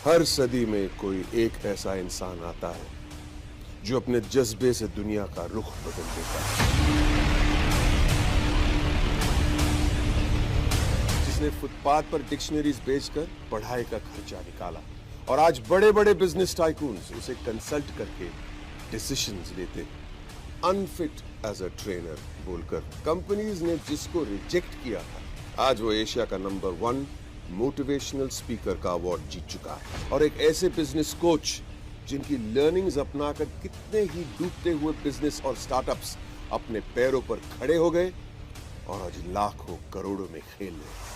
हर सदी में कोई एक ऐसा इंसान आता है जो अपने जज्बे से दुनिया का रुख बदल देता है, जिसने फुटपाथ पर डिक्शनरीज बेचकर पढ़ाई का खर्चा निकाला और आज बड़े बड़े बिजनेस टाइकून्स उसे कंसल्ट करके डिसीजंस लेते हैं। अनफिट एज अ ट्रेनर बोलकर कंपनीज ने जिसको रिजेक्ट किया था, आज वो एशिया का नंबर 1 मोटिवेशनल स्पीकर का अवार्ड जीत चुका है। और एक ऐसे बिजनेस कोच जिनकी लर्निंग्स अपनाकर कितने ही डूबते हुए बिजनेस और स्टार्टअप्स अपने पैरों पर खड़े हो गए और आज लाखों करोड़ों में खेल रहे हैं।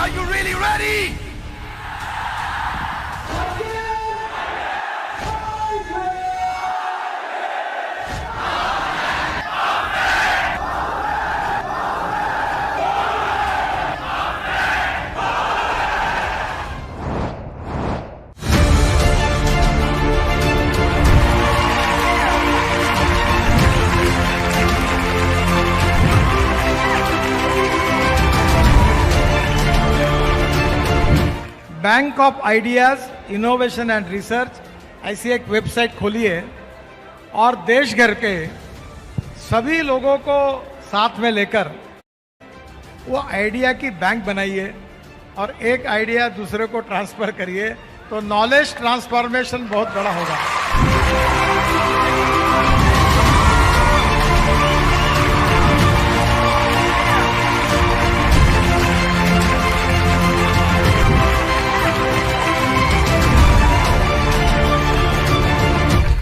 Are you really ready? Bank of ideas innovation and research ऐसी एक वेबसाइट खोली है और देश भर के सभी लोगों को साथ में लेकर वो आइडिया की बैंक बनाइए और एक आइडिया दूसरे को ट्रांसफर करिए तो नॉलेज ट्रांसफॉर्मेशन बहुत बड़ा होगा।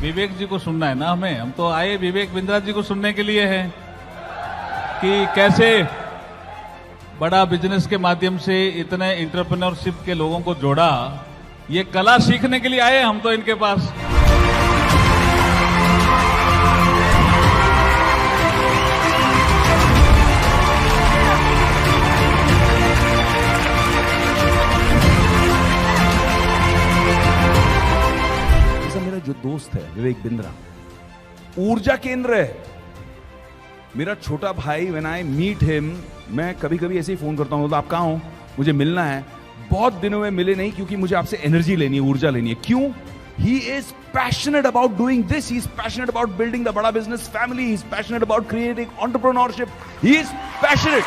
विवेक जी को सुनना है ना हमें, हम तो आए विवेक बिंद्रा जी को सुनने के लिए हैं कि कैसे बड़ा बिजनेस के माध्यम से इतने एंटरप्रेन्योरशिप के लोगों को जोड़ा। ये कला सीखने के लिए आए हम तो इनके पास। जो दोस्त है विवेक बिंद्रा ऊर्जा केंद्र है। मेरा छोटा भाई, व्हेन आई मीट हिम, मैं कभी कभी ऐसे ही फोन करता हूं, तो आप कहां हो, मुझे मिलना है। बहुत दिनों में मिले नहीं क्योंकि मुझे आपसे एनर्जी लेनी है, ऊर्जा लेनी है। क्यों? He is passionate about doing this, he is passionate about building the बड़ा business family, he is passionate about creating entrepreneurship, he is passionate.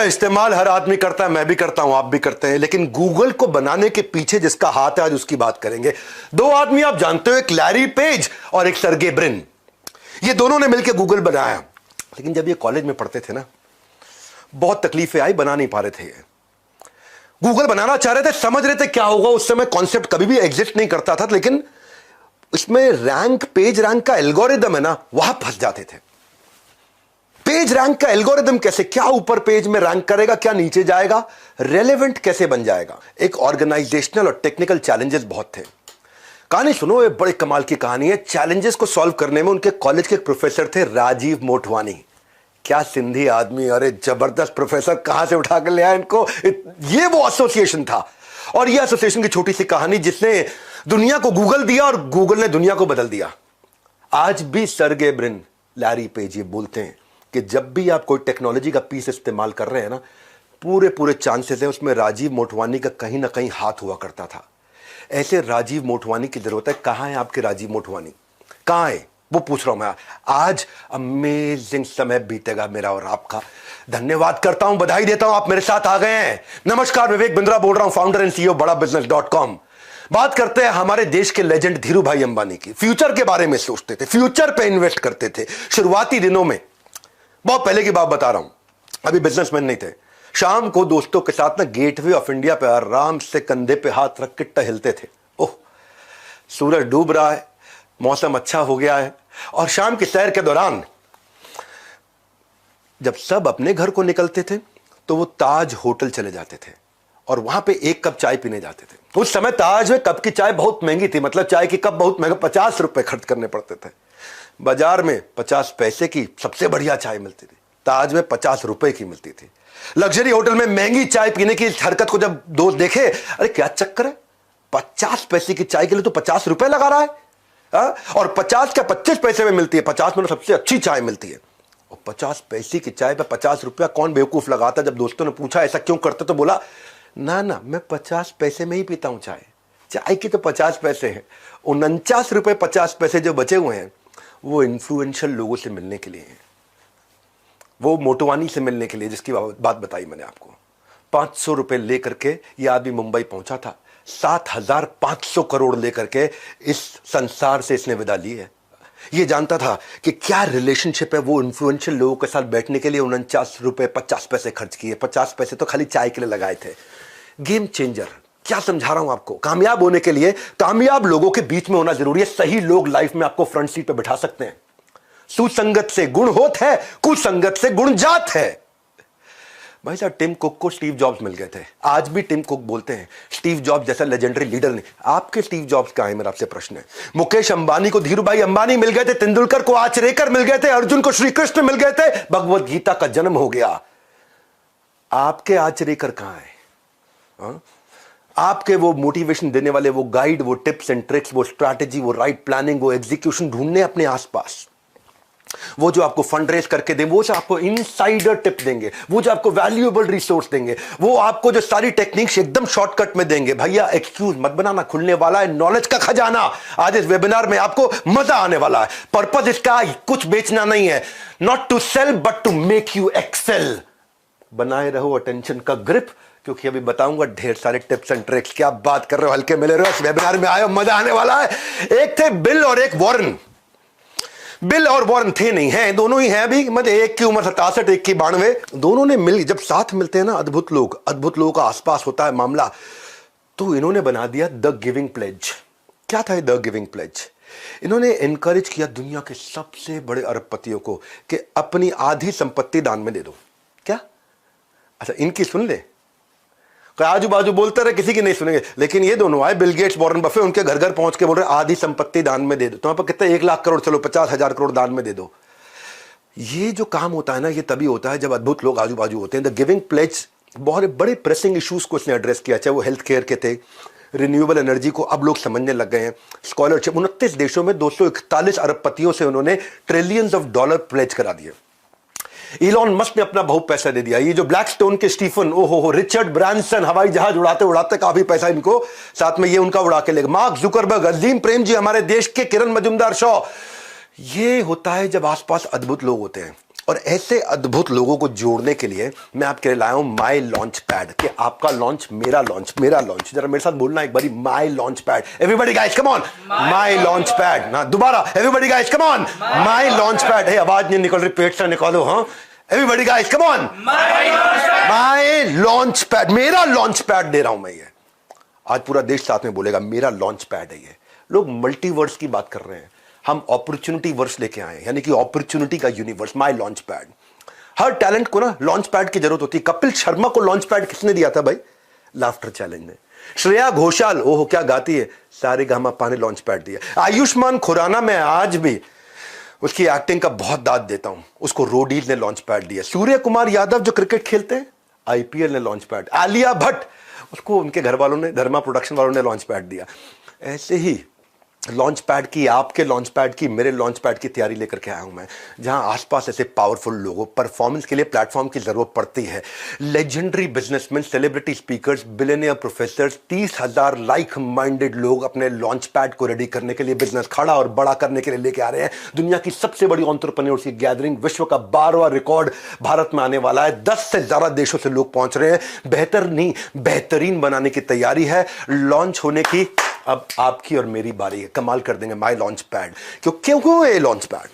इस्तेमाल हर आदमी करता है, मैं भी करता हूं, आप भी करते हैं, लेकिन गूगल को बनाने के पीछे जिसका हाथ है आज उसकी बात करेंगे। दो आदमी आप जानते हो, एक लैरी पेज और एक सर्गे ब्रिन। ये दोनों ने मिलकर गूगल बनाया, लेकिन जब ये कॉलेज में पढ़ते थे ना, बहुत तकलीफें आई, बना नहीं पा रहे थे। ये गूगल बनाना चाह रहे थे, समझ रहे थे क्या होगा। उस समय कॉन्सेप्ट कभी भी एग्जिस्ट नहीं करता था, लेकिन इसमें रैंक, पेज रैंक का एल्गोरिदम है ना, वहां फंस जाते थे। पेज रैंक का एल्गोरिदम कैसे, क्या ऊपर पेज में रैंक करेगा, क्या नीचे जाएगा, रेलेवेंट कैसे बन जाएगा। एक ऑर्गेनाइजेशनल और टेक्निकल चैलेंजेस बहुत थे। कहानी सुनो, ये बड़े कमाल की कहानी है। चैलेंजेस को सॉल्व करने में उनके कॉलेज के एक प्रोफेसर थे, राजीव मोटवानी। क्या सिंधी आदमी, अरे जबरदस्त प्रोफेसर, कहां से उठा कर ले आया इनको। ये वो एसोसिएशन था, और ये एसोसिएशन की छोटी सी कहानी जिसने दुनिया को गूगल दिया और गूगल ने दुनिया को बदल दिया। आज भी सर्गे ब्रिन, लैरी पेज ये बोलते हैं कि जब भी आप कोई टेक्नोलॉजी का पीस इस्तेमाल कर रहे हैं ना, पूरे चांसेस है उसमें राजीव मोटवानी का कहीं ना कहीं हाथ हुआ करता था। ऐसे राजीव मोटवानी की जरूरत है। कहां है आपके राजीव मोटवानी, कहां है वो पूछ रहा हूं मैं। आज अमेजिंग समय बीतेगा मेरा और आपका। धन्यवाद करता हूं, बधाई देता हूं, आप मेरे साथ आ गए हैं। नमस्कार, विवेक बिंद्रा बोल रहा हूं, फाउंडर एंड सीईओ BadaBusiness.com। बात करते हैं हमारे देश के लेजेंड धीरूभाई अंबानी की। फ्यूचर के बारे में सोचते थे, फ्यूचर पे इन्वेस्ट करते थे शुरुआती दिनों में। बहुत पहले की बात बता रहा हूं, अभी बिजनेसमैन नहीं थे। शाम को दोस्तों के साथ ना गेटवे ऑफ इंडिया पे आराम से कंधे पे हाथ रख के टहलते थे। ओह, सूरज डूब रहा है, मौसम अच्छा हो गया है, और शाम की सैर के दौरान जब सब अपने घर को निकलते थे तो वो ताज होटल चले जाते थे और वहां पे एक कप चाय पीने जाते थे। उस समय ताज में कप की चाय बहुत महंगी थी, मतलब चाय की कप बहुत महंगा, 50 रुपए खर्च करने पड़ते थे। बाजार में 50 पैसे की सबसे बढ़िया चाय मिलती थी, ताज में 50 रुपए की मिलती थी। लग्जरी होटल में महंगी चाय पीने की हरकत को जब दोस्त देखे, अरे क्या चक्कर है, 50 पैसे की चाय के लिए तो 50 रुपए लगा रहा है। और 50 क्या 25 पैसे में मिलती है, 50 में सबसे अच्छी चाय मिलती है, और 50 पैसे की चाय पे 50 रुपया कौन बेवकूफ लगाता। जब दोस्तों ने पूछा ऐसा क्यों करते, तो बोला ना ना, मैं 50 पैसे में ही पीता हूं चाय, चाय की तो 50 पैसे हैं। 49 रुपए 50 पैसे जो बचे हुए हैं वो इन्फ्लुएंशियल लोगों से मिलने के लिए हैं, वो मोटवानी से मिलने के लिए, जिसकी बात बताई मैंने आपको। 500 रुपए लेकर के ये आदमी मुंबई पहुंचा था, 7,500 करोड़ लेकर के इस संसार से इसने विदा ली है। ये जानता था कि क्या रिलेशनशिप है, वो इन्फ्लुएंशियल लोगों के साथ बैठने के लिए 49 रुपए 50 पैसे खर्च किए, 50 पैसे तो खाली चाय के लिए लगाए थे। गेम चेंजर, क्या समझा रहा हूं आपको। कामयाब होने के लिए कामयाब लोगों के बीच में होना जरूरी है। सही लोग लाइफ में आपको फ्रंट सीट पे बिठा सकते हैं। सुसंगत से गुण होत है, कुसंगत से गुण जात है। भाई साहब, टिम कुक को स्टीव जॉब्स मिल गए थे, आज भी टिम कुक बोलते हैं स्टीव जॉब्स जैसा लेजेंडरी लीडर नहीं। आपके स्टीव जॉब्स कहां है, मेरा आपसे प्रश्न है। मुकेश अंबानी को धीरूभाई अंबानी मिल गए थे, तेंदुलकर को आचरेकर मिल गए थे, अर्जुन को श्री कृष्ण मिल गए थे, भगवत गीता का जन्म हो गया। आपके आचरेकर कहां है? आपके वो मोटिवेशन देने वाले, वो गाइड, वो टिप्स एंड ट्रिक्स, वो स्ट्रैटेजी, वो राइट प्लानिंग, वो एग्जीक्यूशन ढूंढने अपने आसपास। वो जो आपको फंड रेज करके दें, वो जो आपको इनसाइडर टिप देंगे, वो जो आपको वैल्यूएबल रिसोर्स देंगे, वो आपको जो सारी टेक्निक्स एकदम शॉर्टकट में देंगे। भैया एक्सक्यूज मत बनाना, खुलने वाला है नॉलेज का खजाना। आज इस वेबिनार में आपको मजा आने वाला है। पर्पस इसका कुछ बेचना नहीं है, not to sell but to make you excel. बनाए रहो अटेंशन का ग्रिप, क्योंकि अभी बताऊंगा ढेर सारे टिप्स एंड ट्रिक्स। क्या बात कर रहे हो, हल्के मिले रहे हो, इस वेबिनार में आए, मजा आने वाला है। एक थे बिल और एक वॉरेन। बिल और वॉरेन थे नहीं, हैं, दोनों ही हैं अभी, मतलब एक की उम्र 67, एक की 92। दोनों ने मिल, जब साथ मिलते हैं ना, अद्भुत लोगों का आसपास होता है मामला। तो इन्होंने बना दिया द गिविंग प्लेज। क्या था द गिविंग प्लेज? इन्होंने एनकरेज किया दुनिया के सबसे बड़े अरबपतियों को कि अपनी आधी संपत्ति दान में दे दो। क्या? अच्छा, इनकी सुन ले, आजू बाजू बोलते रहे, किसी की नहीं सुनेंगे। लेकिन ये दोनों आए, बिल गेट्स, वॉरेन बफे, उनके घर घर पहुंच के बोल रहे आधी संपत्ति दान में दे दो। तो वहां पर कितने, 1 लाख करोड़, चलो 50,000 करोड़ दान में दे दो। ये जो काम होता है ना, ये तभी होता है जब अद्भुत लोग आजू बाजू होते हैं। द गिविंग प्लेज बहुत बड़े प्रेसिंग इश्यूज को इसने एड्रेस किया, चाहे वो हेल्थ केयर के थे, रिन्यूएबल एनर्जी को अब लोग समझने लग गए हैं, स्कॉलरशिप। 29 देशों में 241 अरबपतियों से उन्होंने ट्रिलियंस ऑफ डॉलर प्लेज करा दिए। इलॉन मस्क ने अपना बहुत पैसा दे दिया। ये जो ब्लैकस्टोन के स्टीफन, ओहो, रिचर्ड ब्रांसन, हवाई जहाज उड़ाते उड़ाते काफी पैसा इनको साथ में ये उनका उड़ा के लेगा। मार्क जुकरबर्ग, अजीम प्रेम जी, हमारे देश के किरण मजुमदार शॉ। ये होता है जब आसपास अद्भुत लोग होते हैं। और ऐसे अद्भुत लोगों को जोड़ने के लिए मैं आपके लिए लाया हूं माई लॉन्च पैड, कि आपका लॉन्च मेरा लॉन्च, मेरा लॉन्च। जरा मेरे साथ बोलना एक बारी, my launch pad. Everybody guys come on, my launch pad. ना दोबारा, everybody guys come on, my launch pad. है आवाज नहीं निकल रही, पेट से निकालो। हाँ, everybody guys come on, my launch pad. मेरा लॉन्च पैड दे रहा हूं मैं। ये आज पूरा देश साथ में बोलेगा मेरा लॉन्च पैड है। ये लोग मल्टीवर्स की बात कर रहे हैं, हम अपॉर्चुनिटी वर्स लेके आए, यानी कि अपॉर्चुनिटी का universe, my launch pad. Her talent को ना लॉन्च पैड की जरूरत होती है। कपिल शर्मा को लॉन्च पैड किसने दिया था भाई? लाफ्टर चैलेंज ने। श्रेया घोषाल, ओहो क्या गाती है, सारेगामापा ने लॉन्च पैड दिया। आयुष्मान खुराना, मैं आज भी उसकी एक्टिंग का बहुत दाद देता हूं, उसको रोडील ने लॉन्च पैड दिया। सूर्य कुमार यादव जो क्रिकेट खेलते हैं, आईपीएल ने लॉन्च पैड। आलिया भट्ट, उसको उनके घर वालों ने, धर्मा प्रोडक्शन वालों ने लॉन्च पैड दिया। ऐसे ही लॉन्च पैड की, आपके लॉन्च पैड की, मेरे लॉन्च पैड की तैयारी लेकर के आया हूं मैं, जहां आसपास ऐसे पावरफुल लोगों, परफॉर्मेंस के लिए प्लेटफॉर्म की जरूरत पड़ती है। Legendary businessman, celebrity speakers, billionaire professors, 30,000 like minded लोग अपने लॉन्च पैड को रेडी करने के लिए, बिजनेस खड़ा और बड़ा करने के लिए लेके आ रहे हैं। दुनिया की सबसे बड़ी एंटरप्रेन्योर्स की गैदरिंग, विश्व का 12वां रिकॉर्ड भारत में आने वाला है। 10 से ज्यादा देशों से लोग पहुंच रहे हैं। बेहतर नहीं, बेहतरीन बनाने की तैयारी है। लॉन्च होने की अब आपकी और मेरी बारी है। कमाल कर देंगे माई लॉन्च पैड। क्यों ये लॉन्च पैड?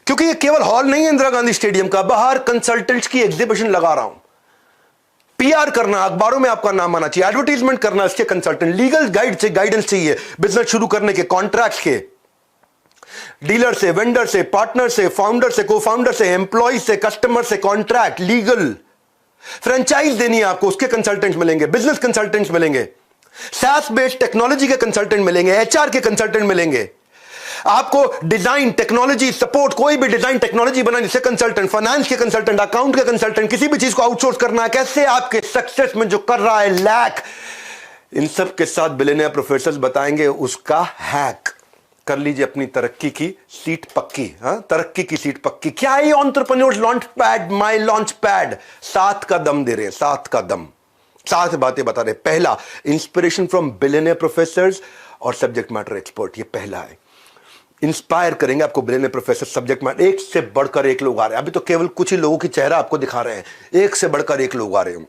क्योंकि ये केवल हॉल नहीं है इंदिरा गांधी स्टेडियम का, बाहर कंसल्टेंट्स की एग्जीबिशन लगा रहा हूं। पीआर करना, अखबारों में आपका नाम आना चाहिए, एडवर्टीजमेंट करना, इसके कंसल्टेंट, लीगल गाइडेंस चाहिए, बिजनेस शुरू करने के, कॉन्ट्रैक्ट के, डीलर से, वेंडर से, पार्टनर से, फाउंडर से, को फाउंडर से, एम्प्लॉय से, कस्टमर से, कॉन्ट्रैक्ट, लीगल, फ्रेंचाइज देनी है आपको, उसके कंसल्टेंट्स मिलेंगे, बिजनेस कंसल्टेंट्स मिलेंगे, SaaS बेस्ड टेक्नोलॉजी के कंसल्टेंट मिलेंगे, HR के कंसल्टेंट मिलेंगे, आपको डिजाइन, टेक्नोलॉजी सपोर्ट, कोई भी डिजाइन टेक्नोलॉजी बनाने से कंसल्टेंट, फाइनेंस के कंसल्टेंट, अकाउंट के कंसल्टेंट, किसी भी चीज को आउटसोर्स करना है, कैसे आपके सक्सेस में जो कर रहा है लैक, इन सब के साथ बिलियनियर प्रोफेसर्स बताएंगे उसका हैक। कर लीजिए अपनी तरक्की की सीट पक्की। हाँ, तरक्की की सीट पक्की। क्या है ये entrepreneurs launch pad, my launch pad? 7 का दम दे रहे हैं, 7 का दम, 7 बातें बता रहे। पहला, इंस्पिरेशन फ्रॉम बिलियनियर प्रोफेसर्स और सब्जेक्ट मैटर एक्सपर्ट। ये पहला है, इंस्पायर करेंगे आपको बिलियनियर प्रोफेसर, सब्जेक्ट मैटर। एक से बढ़कर एक लोग आ रहे हैं, अभी तो केवल कुछ ही लोगों की चेहरा आपको दिखा रहे हैं, एक से बढ़कर एक लोग आ रहे हैं।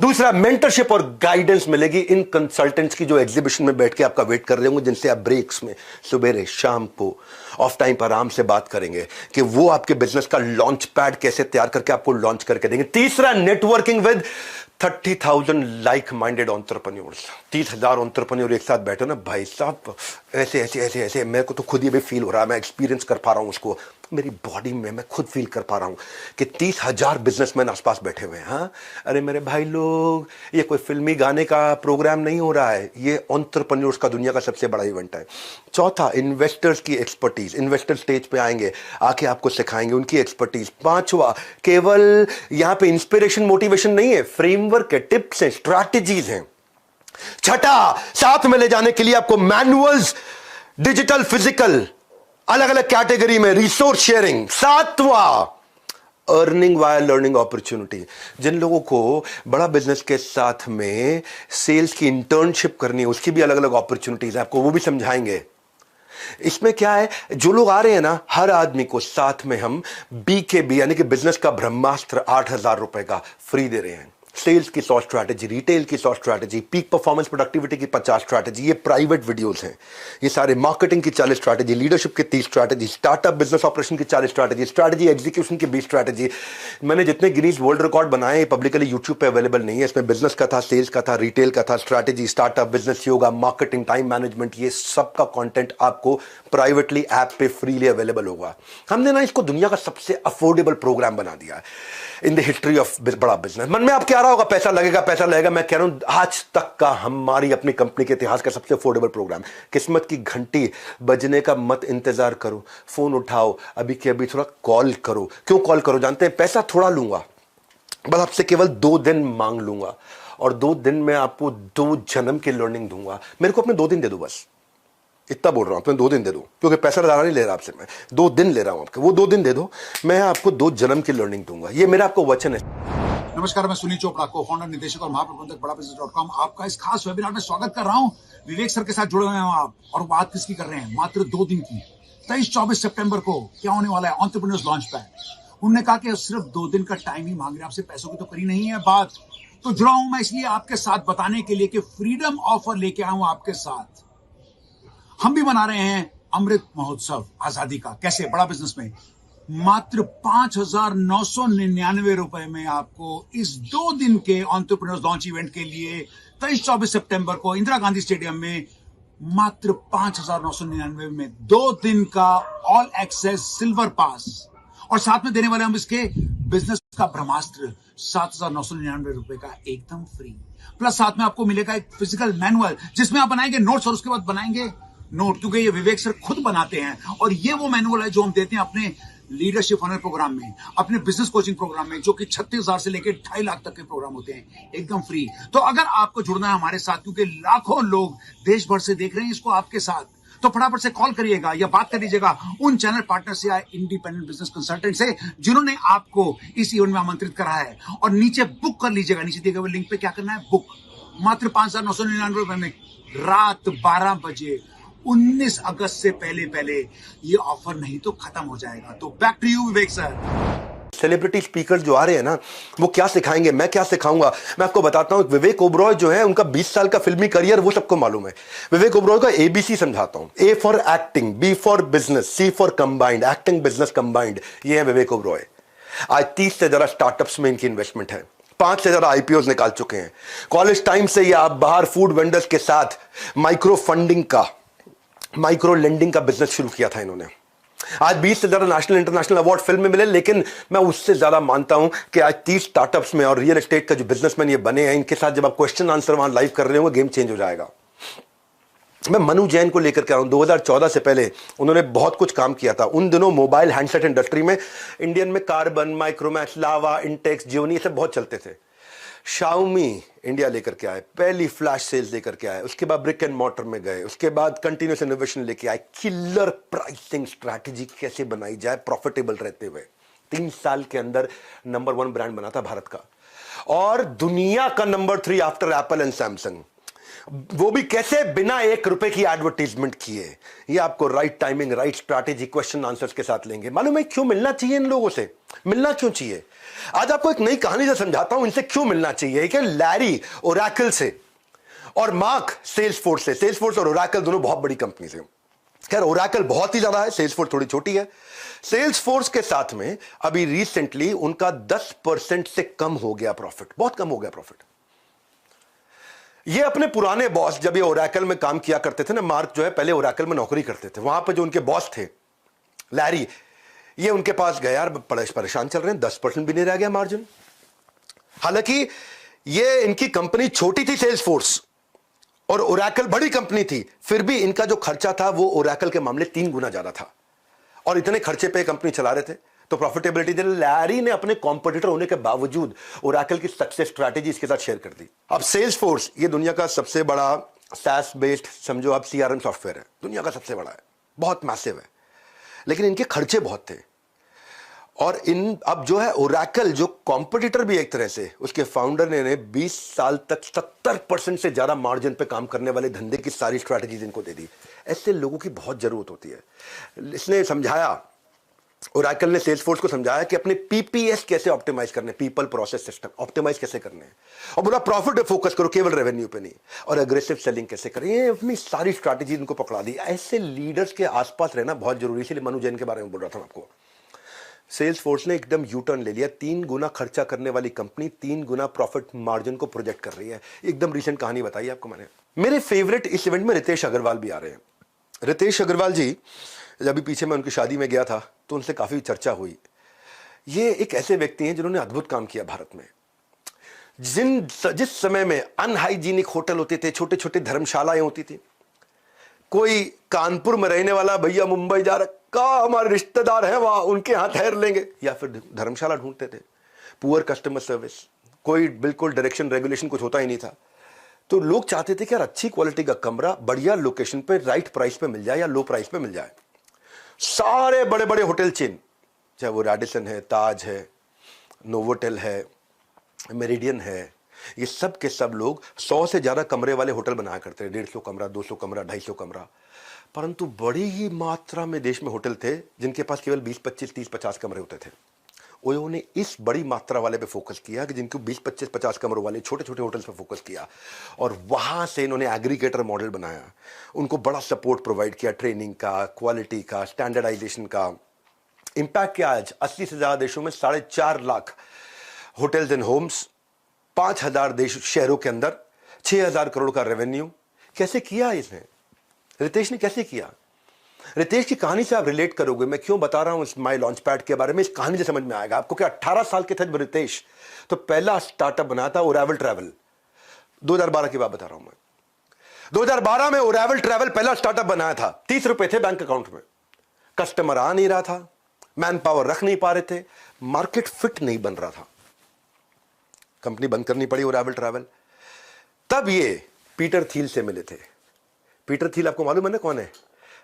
दूसरा, मेंटरशिप और गाइडेंस मिलेगी इन कंसल्टेंट्स की जो एग्जीबिशन में बैठ के आपका वेट कर रहे होंगे, जिनसे आप ब्रेक्स में, सुबह शाम को, ऑफ टाइम पर आराम से बात करेंगे कि वो आपके बिजनेस का लॉन्च पैड कैसे तैयार करके आपको लॉन्च करके देंगे। तीसरा, networking with 30,000 like minded entrepreneurs. 30,000 entrepreneur एक साथ बैठे ना भाई साहब, ऐसे ऐसे ऐसे ऐसे, मेरे को तो खुद ये भी फील हो रहा है, मैं एक्सपीरियंस कर पा रहा हूं उसको, मेरी बॉडी में मैं खुद फील कर पा रहा हूं कि 30,000 बिजनेसमैन आसपास बैठे हुए हैं। हाँ, अरे मेरे भाई लोग, ये कोई फिल्मी गाने का प्रोग्राम नहीं हो रहा है, ये एंटरप्रेन्योर्स का दुनिया का सबसे बड़ा इवेंट है। चौथा, इन्वेस्टर्स की एक्सपर्टीज, इन्वेस्टर स्टेज पे आएंगे, आके आपको सिखाएंगे उनकी एक्सपर्टीज। पांचवा, केवल यहां पे इंस्पिरेशन मोटिवेशन नहीं है, फ्रेमवर्क है, टिप्स है, स्ट्रैटेजीज हैं। छठा, साथ में ले जाने के लिए आपको मैनुअल्स, डिजिटल, फिजिकल, अलग अलग कैटेगरी में रिसोर्स शेयरिंग। सातवां, अर्निंग वाया लर्निंग अपॉर्चुनिटी। जिन लोगों को बड़ा बिजनेस के साथ में सेल्स की इंटर्नशिप करनी है, उसकी भी अलग अलग अपॉर्चुनिटीज है, आपको वो भी समझाएंगे। इसमें क्या है, जो लोग आ रहे हैं ना, हर आदमी को साथ में हम BKB यानी कि बिजनेस का ब्रह्मास्त्र 8,000 रुपए का फ्री दे रहे हैं। सेल्स की 100 स्ट्रैटेजी, रिटेल की 100 स्ट्रैटेजी, पीक परफॉर्मेंस प्रोडक्टिविटी की 50 स्ट्रैटेजी, ये प्राइवेट वीडियोस हैं। ये सारे मार्केटिंग की 40 स्ट्रैटेजी, लीडरशिप की 30 स्ट्रैटेजी, स्टार्टअप बिजनेस ऑपरेशन की 40 स्ट्रैटेजी, स्ट्रैटेजी एग्जीक्यूशन की 20 स्ट्रैटेजी। मैंने जितने गिनीज वर्ल्ड रिकॉर्ड बनाए हैं पब्लिकली यूट्यूब पे अवेलेबल नहीं है। इसमें बिजनेस का था, सेल्स का था, रिटेल का था, strategy, startup, business yoga, marketing, time management, ये सबका कंटेंट आपको प्राइवेटली ऐप पे फ्रीली अवेलेबल होगा। हमने ना इसको दुनिया का सबसे अफोर्डेबल प्रोग्राम बना दिया है इन द हिस्ट्री ऑफ बड़ा बिजनेस। मन में आपके आ रहा होगा पैसा लगेगा, पैसा लगेगा। मैं कह रहा हूं आज तक का हमारी अपनी कंपनी के इतिहास का सबसे अफोर्डेबल प्रोग्राम। किस्मत की घंटी बजने का मत इंतजार करो, फोन उठाओ, अभी के अभी थोड़ा कॉल करो। क्यों कॉल करो जानते हैं? पैसा थोड़ा लूंगा, बस आपसे केवल 2 दिन मांग लूंगा, और 2 दिन में आपको 2 जन्म की लर्निंग दूंगा। मेरे को अपने 2 दिन दे दो, बस इतना बोल रहा हूं, तुम्हें 2 दिन दे दो, क्योंकि पैसा ज्यादा नहीं ले रहा आपसे मैं, 2 दिन ले रहा हूं आपके। वो 2 दिन दे दो, मैं आपको 2 जन्म की लर्निंग दूंगा। ये मेरा आपको वचन है। नमस्कार, मैं सुनील चोपड़ा, को फाउंडर, निदेशक और महाप्रबंधक बड़ा बिजनेस.com आपका इस खास वेबिनार में स्वागत कर रहा हूं। विवेक सर के साथ जुड़े हुए हैं आप, और बात किसकी कर रहे हैं? मात्र 2 दिन की। 23-24 सितंबर को क्या होने वाला है एंटरप्रेन्योर्स लॉन्च पैड। उन्होंने कहा कि सिर्फ 2 दिन का टाइम ही मांग रहे हैं आपसे, पैसों की तो करी नहीं है बात। तो जुड़ा हूं मैं इसलिए आपके साथ बताने के लिए कि फ्रीडम ऑफर लेके आया हूं आपके साथ। हम भी मना रहे हैं अमृत महोत्सव आजादी का। कैसे? बड़ा बिजनेस में मात्र 5,999 रुपए में आपको इस 2 दिन के एंटरप्रेन्योर्स लॉन्च इवेंट के लिए 23-24 सितंबर को इंदिरा गांधी स्टेडियम में मात्र 5,999 में 2 दिन का ऑल एक्सेस सिल्वर पास, और साथ में देने वाले हम इसके बिजनेस का ब्रह्मास्त्र 7,999 रुपए का एकदम फ्री। प्लस साथ में आपको मिलेगा एक फिजिकल मैनुअल जिसमें आप बनाएंगे नोट्स और उसके बाद बनाएंगे नोट, क्योंकि ये विवेक सर खुद बनाते हैं। और ये वो मैनुअल है जो हम देते हैं अपने लीडरशिप फनल प्रोग्राम में, अपने बिजनेस कोचिंग प्रोग्राम में, जो कि 36,000 से लेकर 2.5 लाख तक के प्रोग्राम होते हैं एकदम फ्री। तो अगर आपको जुड़ना है हमारे साथ, क्योंकि लाखों लोग देश भर से देख रहे हैं इसको आपके साथ, तो फटाफट से कॉल करिएगा या बात कर लीजिएगा उन चैनल पार्टनर से या इंडिपेंडेंट बिजनेस कंसल्टेंट से जिन्होंने आपको इस इवेंट में आमंत्रित करा है, और नीचे बुक कर लीजिएगा। नीचे दिए गए लिंक पे क्या करना है, बुक। मात्र 5,999 रुपए में रात 12 बजे 19 अगस्त से पहले ये ऑफर नहीं तो खत्म हो जाएगा। तो back to you Vivek sir. Celebrity speaker जो आ रहे हैं ना, वो क्या सिखाएंगे, मैं क्या सिखाऊंगा, मैं आपको बताता हूं। विवेक ओबरॉय जो है, उनका 20 साल का फिल्मी करियर वो सबको मालूम है। विवेक ओबरॉय का ABC समझाता हूं। A for acting, B for business, C for combined, acting business combined. ये है विवेक ओबरॉय। आज 30 से ज्यादा स्टार्टअप्स में इनकी इन्वेस्टमेंट है, 5 से ज्यादा IPOs निकाल चुके हैं। कॉलेज टाइम से ये आप बाहर फूड वेंडर्स के साथ माइक्रो फंडिंग का, माइक्रो लेंडिंग का बिजनेस शुरू किया था इन्होंने। आज 20 से ज्यादा नेशनल इंटरनेशनल अवार्ड फिल्म में मिले, लेकिन मैं उससे ज्यादा मानता हूं कि आज 30 स्टार्टअप्स में और रियल एस्टेट का जो बिजनेसमैन ये बने हैं, इनके साथ जब आप क्वेश्चन आंसर वहां लाइव कर रहे होंगे, गेम चेंज हो जाएगा। मैं मनु जैन को लेकर के आया हूं। 2014 से पहले उन्होंने बहुत कुछ काम किया था। उन दिनों मोबाइल हैंडसेट इंडस्ट्री में इंडियन में कार्बन, माइक्रोमैक्स, लावा, इंटेक्स, जियोनी, ये सब बहुत चलते थे। शाओमी इंडिया लेकर के आए, पहली फ्लैश सेल्स लेकर के आए, उसके बाद ब्रिक एंड मॉर्टर में गए, उसके बाद कंटिन्यूस इनोवेशन लेके आए, किलर प्राइसिंग स्ट्रैटेजी कैसे बनाई जाए प्रॉफिटेबल रहते हुए। 3 साल के अंदर नंबर 1 ब्रांड बना था भारत का, और दुनिया का number 3 after Apple and Samsung. वो भी कैसे? बिना 1 रुपए की एडवर्टीजमेंट किए। ये आपको right timing, right strategy, question answers के साथ लेंगे। मालूम है क्यों मिलना चाहिए इन लोगों से? मिलना क्यों चाहिए? आज आपको एक नई कहानी से समझाता हूं इनसे क्यों मिलना चाहिए। कि लैरी ओरेकल से और मार्क सेल्सफोर्स से। सेल्सफोर्स और ओरेकल दोनों बहुत बड़ी कंपनी से। खैर ओरेकल बहुत ही ज्यादा है, सेल्सफोर्स थोड़ी छोटी है। सेल्सफोर्स के साथ में अभी रिसेंटली उनका 10% से कम हो गया प्रॉफिट, बहुत कम हो गया प्रॉफिट। ये अपने पुराने बॉस, जब ये ओरेकल में काम किया करते थे ना, मार्क जो है पहले ओरेकल में नौकरी करते थे, वहां पर जो उनके बॉस थे लैरी, ये उनके पास गए, यार परेशान चल रहे हैं, 10% भी नहीं रह गया मार्जिन। हालांकि ये इनकी कंपनी छोटी थी सेल्सफोर्स, और ओरेकल बड़ी कंपनी थी, फिर भी इनका जो खर्चा था वो ओरेकल के मामले 3 गुना ज्यादा था, और इतने खर्चे पे कंपनी चला रहे थे। तो प्रॉफिटेबिलिटी दे, लैरी ने अपने कॉम्पिटिटर होने के बावजूद ओरेकल की सक्सेस स्ट्रैटेजी इसके साथ शेयर कर दी। अब सेल्सफोर्स ये दुनिया का सबसे बड़ा SaaS बेस्ड, समझो आप, CRM सॉफ्टवेयर है, दुनिया का सबसे बड़ा है, बहुत मैसिव है, लेकिन इनके खर्चे बहुत थे। और इन अब जो है ओरेकल, जो कॉम्पिटिटर भी एक तरह से, उसके फाउंडर ने 20 साल तक 70% से ज्यादा मार्जिन पे काम करने वाले धंधे की सारी स्ट्रैटेजीज इनको दे दी। ऐसे लोगों की बहुत जरूरत होती है। इसने समझाया, ओरेकल ने सेल्सफोर्स को समझाया कि अपने PPS कैसे ऑप्टिमाइज करने, पीपल प्रोसेस सिस्टम ऑप्टिमाइज कैसे करने हैं, और बोला प्रॉफिट पे फोकस करो, केवल रेवेन्यू पे नहीं, और एग्रेसिव सेलिंग कैसे करें। ये अपनी सारी स्ट्रैटेजी इनको पकड़ा दी। ऐसे लीडर्स के आसपास रहना बहुत जरूरी है, इसलिए मनु जैन के बारे में बोल रहा था आपको। सेल्सफोर्स ने एकदम यू टर्न ले लिया। 3 गुना खर्चा करने वाली कंपनी 3 गुना प्रॉफिट मार्जिन को प्रोजेक्ट कर रही है। एकदम रिसेंट कहानी बताई आपको मैंने। मेरे फेवरेट इस इवेंट में रितेश अग्रवाल भी आ रहे हैं। रितेश अग्रवाल जी, जब भी पीछे मैं उनकी शादी में गया था तो उनसे काफी चर्चा हुई। ये एक ऐसे व्यक्ति हैं जिन्होंने अद्भुत काम किया भारत में। जिस समय में अनहाइजीनिक होटल होते थे, छोटे छोटे धर्मशालाएं होती थी, कोई कानपुर में रहने वाला भैया मुंबई जा रखा, हमारे रिश्तेदार हैं वहां, उनके यहां ठहर लेंगे, या फिर धर्मशाला ढूंढते थे। पुअर कस्टमर सर्विस, कोई बिल्कुल डायरेक्शन रेगुलेशन कुछ होता ही नहीं था। तो लोग चाहते थे कि यार अच्छी क्वालिटी का कमरा बढ़िया लोकेशन पे राइट प्राइस पे मिल जाए या लो प्राइस पे मिल जाए। सारे बड़े बड़े होटल चेन, चाहे वो रैडिसन है, ताज है, नोवोटेल है, मेरिडियन है, ये सब के सब लोग 100 से ज्यादा कमरे वाले होटल बनाया करते हैं, 150 कमरा, 200 कमरा, 250 कमरा। परंतु बड़ी ही मात्रा में देश में होटल थे जिनके पास केवल 20, 25, 30, 50 कमरे होते थे। ओयो ने इस बड़ी मात्रा वाले पे फोकस किया कि जिनको 20, 25, 50 कमरों वाले छोटे छोटे होटल्स पे फोकस किया, और वहां से इन्होंने एग्रीगेटर मॉडल बनाया। उनको बड़ा सपोर्ट प्रोवाइड किया, ट्रेनिंग का, क्वालिटी का, स्टैंडर्डाइजेशन का। इंपैक्ट क्या, आज 80 से ज्यादा देशों में 4.5 लाख होटल्स एंड होम्स, 5,000 देश शहरों के अंदर, 6,000 करोड़ का रेवेन्यू। कैसे किया इसने? रितेश ने कैसे किया? रितेश की कहानी से आप रिलेट करोगे। मैं क्यों बता रहा हूं इस माई लॉन्च पैड के बारे में, इस कहानी से समझ में आएगा आपको कि 18 साल के थे जब रितेश तो पहला स्टार्टअप बनाया था ओरावल ट्रैवल। 2012 की बात बता रहा हूं मैं। 2012 में ओरावल ट्रैवल पहला स्टार्टअप बनाया था। 30 रुपए थे बैंक अकाउंट में, कस्टमर आ नहीं रहा था, मैन पावर रख नहीं पा रहे थे, मार्केट फिट नहीं बन रहा था, कंपनी बंद करनी पड़ी ओरावल ट्रैवल। तब ये पीटर थिल से मिले थे। पीटर थिल आपको मालूम है ना कौन है?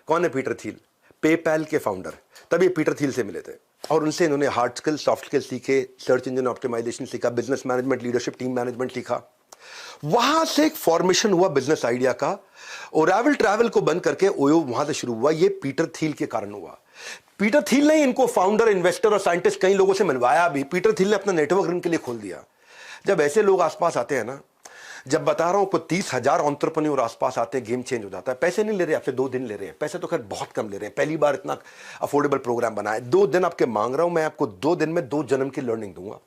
कौन है पीटर थिल? पेपैल के फाउंडर। तब ये पीटर थिल से मिले थे और उनसे इन्होंने हार्ड स्किल, सॉफ्ट स्किल सीखे, सर्च इंजन ऑप्टिमाइजेशन सीखा, business management, leadership, team management सीखा। वहां से एक फॉर्मेशन हुआ बिजनेस आइडिया का। ओरावल ट्रैवल को बंद करके ओयो वहां से शुरू हुआ। ये पीटर थिल के कारण हुआ। पीटर थिल ने इनको फाउंडर, इन्वेस्टर और साइंटिस्ट कई लोगों से मिलवाया भी। पीटर थिल ने अपना नेटवर्क इनके लिए खोल दिया। जब ऐसे लोग आसपास आते हैं ना, जब बता रहा हूं को 30,000 एंटरप्रेन्योर आसपास आते हैं, गेम चेंज हो जाता है। पैसे नहीं ले रहे आपसे, 2 दिन ले रहे हैं। पैसे तो खैर बहुत कम ले रहे हैं, पहली बार इतना अफोर्डेबल प्रोग्राम बनाया। 2 दिन आपके मांग रहा हूं मैं, आपको 2 दिन में 2 जन्म की लर्निंग दूंगा।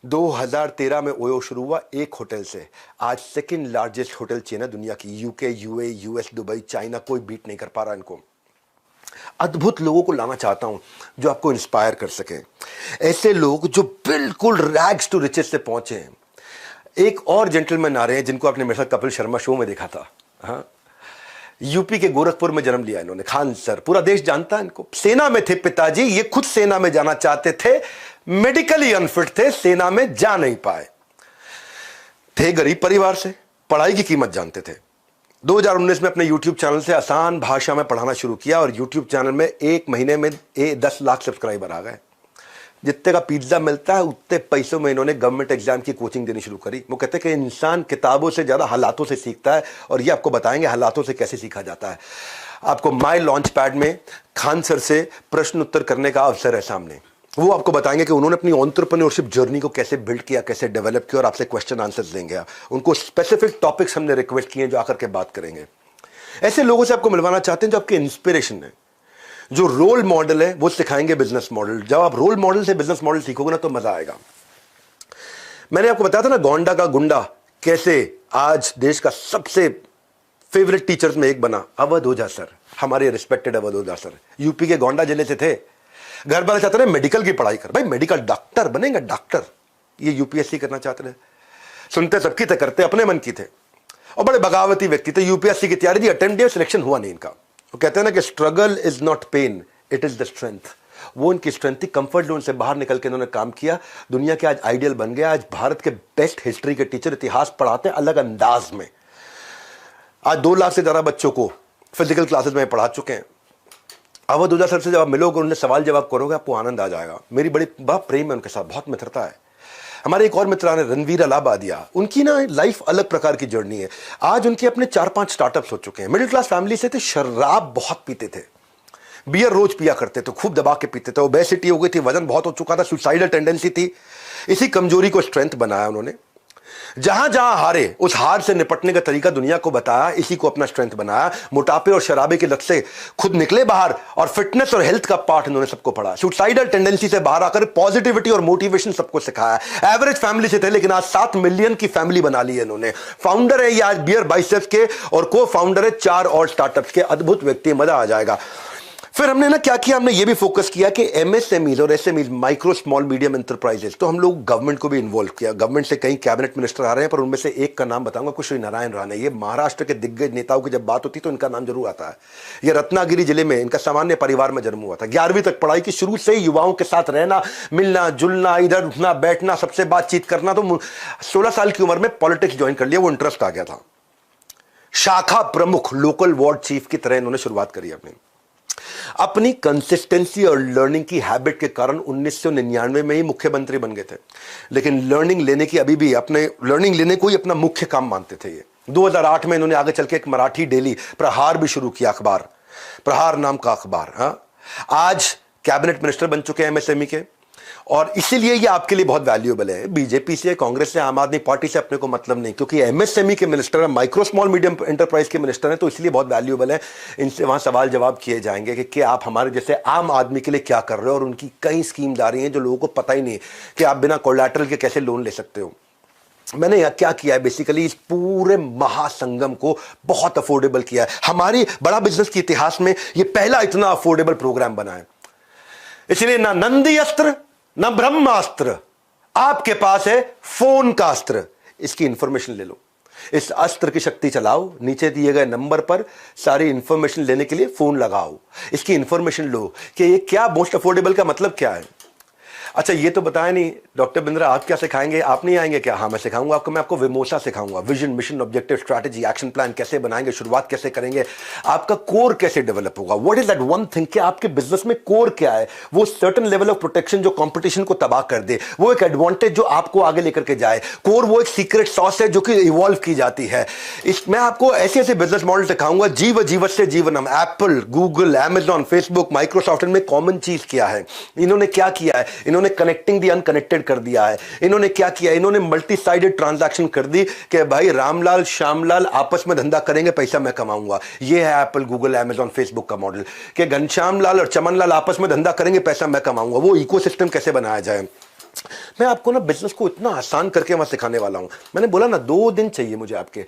2013 में ओयो शुरू हुआ एक होटल से। आज सेकंड लार्जेस्ट होटल चेन है दुनिया की। UK, UA, US, Dubai, China, कोई बीट नहीं कर पा रहा इनको। अद्भुत लोगों को लाना चाहता हूं जो आपको इंस्पायर कर सके। ऐसे लोग जो बिल्कुल रैग्स टू रिचेस से पहुंचे हैं। एक और जेंटलमैन आ रहे हैं जिनको आपने मेरे साथ कपिल शर्मा शो में देखा था। हाँ, यूपी के गोरखपुर में जन्म लिया इन्होंने, खान सर। पूरा देश जानता है इनको। सेना में थे पिताजी, ये खुद सेना में जाना चाहते थे, मेडिकली अनफिट थे, सेना में जा नहीं पाए थे। गरीब परिवार से, पढ़ाई की कीमत जानते थे। 2019 में अपने YouTube चैनल से आसान भाषा में पढ़ाना शुरू किया और YouTube चैनल में 1 महीने में 10 लाख सब्सक्राइबर आ गए। जितने का पिज्जा मिलता है उतने पैसों में इन्होंने गवर्नमेंट एग्जाम की कोचिंग देनी शुरू करी। वो कहते हैं कि इंसान किताबों से ज्यादा हालातों से सीखता है, और ये आपको बताएंगे हालातों से कैसे सीखा जाता है। आपको माई लॉन्च पैड में खान सर से प्रश्न उत्तर करने का अवसर है सामने। वो आपको बताएंगे कि उन्होंने अपनी एंटरप्रेन्योरशिप जर्नी को कैसे बिल्ड किया, कैसे डेवलप किया, और आपसे क्वेश्चन आंसर्स देंगे। उनको स्पेसिफिक टॉपिक्स हमने रिक्वेस्ट किए जो आकर के बात करेंगे। ऐसे लोगों से आपको मिलवाना चाहते हैं जो आपके इंस्पिरेशन है, जो रोल मॉडल है, वो सिखाएंगे बिजनेस मॉडल। जब आप रोल मॉडल से बिजनेस मॉडल सीखोगे ना तो मजा आएगा। मैंने आपको बताया था ना गोंडा का गुंडा कैसे आज देश का सबसे फेवरेट टीचर्स में एक बना। अवध ओझा सर, हमारे रिस्पेक्टेड अवध ओझा सर, यूपी के गोंडा जिले से थे। घर वाले चाहते रहे मेडिकल की पढ़ाई कर, भाई मेडिकल डॉक्टर बनेगा, डॉक्टर। ये यूपीएससी करना चाहते रहे। सुनते सबकी थे, करते अपने मन की थे, और बड़े बगावती व्यक्ति थे। यूपीएससी की तैयारी थी, अटेम्प्ट दिया, सिलेक्शन हुआ नहीं इनका। वो कहते हैं ना कि struggle is not pain, it is the strength. वो इनकी स्ट्रेंथ थी। कंफर्ट जोन से बाहर निकल के इन्होंने काम किया। दुनिया के आज आइडियल बन गया। आज भारत के बेस्ट हिस्ट्री के टीचर इतिहास पढ़ाते हैं अलग अंदाज में। आज 2 लाख से ज्यादा बच्चों को फिजिकल क्लासेस में पढ़ा चुके हैं। अवध ओझा सर से जब आप मिलोगे, उनसे सवाल जवाब करोगे, आपको आनंद आ जाएगा। मेरी बहुत प्रेम है उनके साथ, बहुत मित्रता है। हमारे एक और मित्र ने रणवीर अलाहाबादिया, उनकी ना लाइफ अलग प्रकार की जर्नी है। आज उनके अपने 4-5 स्टार्टअप्स हो चुके हैं। मिडिल क्लास फैमिली से थे, शराब बहुत पीते थे, बियर रोज पिया करते थे, खूब दबा के पीते थे। ओबेसिटी हो गई थी, वजन बहुत हो चुका था, सुसाइडल टेंडेंसी थी। इसी कमजोरी को स्ट्रेंथ बनाया उन्होंने। जहां जहां हारे, उस हार से निपटने का तरीका दुनिया को बताया, इसी को अपना स्ट्रेंथ बनाया। मोटापे और शराबे की लत से खुद निकले बाहर, और फिटनेस और हेल्थ का पाठ इन्होंने सबको पढ़ा। सुसाइडल टेंडेंसी से बाहर आकर पॉजिटिविटी और मोटिवेशन सबको सिखाया। एवरेज फैमिली से थे, लेकिन आज 7 मिलियन की फैमिली बना ली है इन्होंने। फाउंडर है ये आज बियर बाइसेप्स के, और को फाउंडर है 4 और स्टार्टअप्स के। अद्भुत व्यक्ति, मजा आ जाएगा। फिर हमने ना क्या किया, हमने ये भी फोकस किया कि एमएसएमईज और SMEs, micro small medium enterprises, तो हम लोग गवर्नमेंट को भी इन्वॉल्व किया। गवर्नमेंट से कई कैबिनेट मिनिस्टर आ रहे हैं, पर उनमें से एक का नाम बताऊंगा, कुछ श्री नारायण राणे। ये महाराष्ट्र के दिग्गज नेताओं की जब बात होती तो इनका नाम जरूर आता है। ये रत्नागिरी जिले में, इनका सामान्य परिवार में जन्म हुआ था। 11वीं तक पढ़ाई की, शुरू से ही युवाओं के साथ रहना, मिलना जुलना, इधर उठना बैठना, सबसे बातचीत करना। तो 16 साल की उम्र में पॉलिटिक्स ज्वाइन कर लिया, वो इंटरेस्ट आ गया था। शाखा प्रमुख, लोकल वार्ड चीफ की तरह इन्होंने शुरुआत करी अपनी। अपनी कंसिस्टेंसी और लर्निंग की हैबिट के कारण 1999 में ही मुख्यमंत्री बन गए थे, लेकिन लर्निंग लेने की अभी भी लर्निंग लेने को ही अपना मुख्य काम मानते थे। ये 2008 में इन्होंने आगे चल के एक मराठी डेली प्रहार भी शुरू किया, अखबार प्रहार नाम का अखबार। आज कैबिनेट मिनिस्टर बन चुके हैं एमएसएमई के, और इसीलिए ये आपके लिए बहुत वैल्यूएबल है। बीजेपी से, कांग्रेस से, आम आदमी पार्टी से अपने को मतलब नहीं, क्योंकि एमएसएमई के मिनिस्टर है, माइक्रो स्मॉल मीडियम एंटरप्राइज के मिनिस्टर हैं, तो इसलिए बहुत वैल्यूएबल है। इनसे वहां सवाल जवाब किए जाएंगे कि क्या आप हमारे जैसे आम आदमी के लिए क्या कर रहे हो, और उनकी कई स्कीम्स आ रही हैं जो लोगों को पता ही नहीं कि आप बिना कोलैटरल के कैसे लोन ले सकते हो। मैंने क्या किया है, बेसिकली इस पूरे महासंगम को बहुत अफोर्डेबल किया है। हमारी बड़ा बिजनेस के इतिहास में यह पहला इतना अफोर्डेबल प्रोग्राम बना है। इसलिए ना नंदी अस्त्र ना ब्रह्मास्त्र, आपके पास है फोन का अस्त्र। इसकी इंफॉर्मेशन ले लो, इस अस्त्र की शक्ति चलाओ, नीचे दिए गए नंबर पर सारी इंफॉर्मेशन लेने के लिए फोन लगाओ, इसकी इंफॉर्मेशन लो कि ये क्या मोस्ट अफोर्डेबल का मतलब क्या है। अच्छा, ये तो बताया नहीं डॉक्टर बिंद्रा, आप क्या सिखाएंगे? आप नहीं आएंगे क्या? हाँ, मैं सिखाऊंगा आपको। मैं आपको विमोसा सिखाऊंगा, vision, mission, objective, strategy, action plan कैसे बनाएंगे, शुरुआत कैसे करेंगे, आपका कोर कैसे डेवलप होगा। What is that one thing कि आपके बिजनेस में कोर क्या है, वो सर्टेन लेवल ऑफ प्रोटेक्शन जो कंपटीशन को तबाह कर दे, वो एक एडवांटेज जो आपको आगे लेकर के जाए। कोर वो एक सीक्रेट सॉस है जो कि इवॉल्व की जाती है। मैं आपको ऐसे ऐसे बिजनेस मॉडल सिखाऊंगा, जीवत से जीवनम। Apple, Google, Amazon, Facebook, Microsoft, इनमें कॉमन चीज क्या है? इन्होंने क्या किया है? इन्होंने कनेक्टिंग दी अनकनेक्टेड कर दिया है। इन्होंने क्या किया? इन्होंने मल्टी साइडेड ट्रांजैक्शन कर दी कि भाई रामलाल श्यामलाल आपस में धंधा करेंगे, पैसा मैं कमाऊंगा। ये है एप्पल, गूगल, अमेजॉन, फेसबुक का मॉडल कि घनश्याम लाल और चमन लाल आपस में धंधा करेंगे, पैसा मैं कमाऊंगा। वो इकोसिस्टम कैसे बनाया जाए, मैं आपको ना बिजनेस को इतना आसान करके वहां सिखाने वाला हूं। मैंने बोला ना 2 दिन चाहिए मुझे आपके,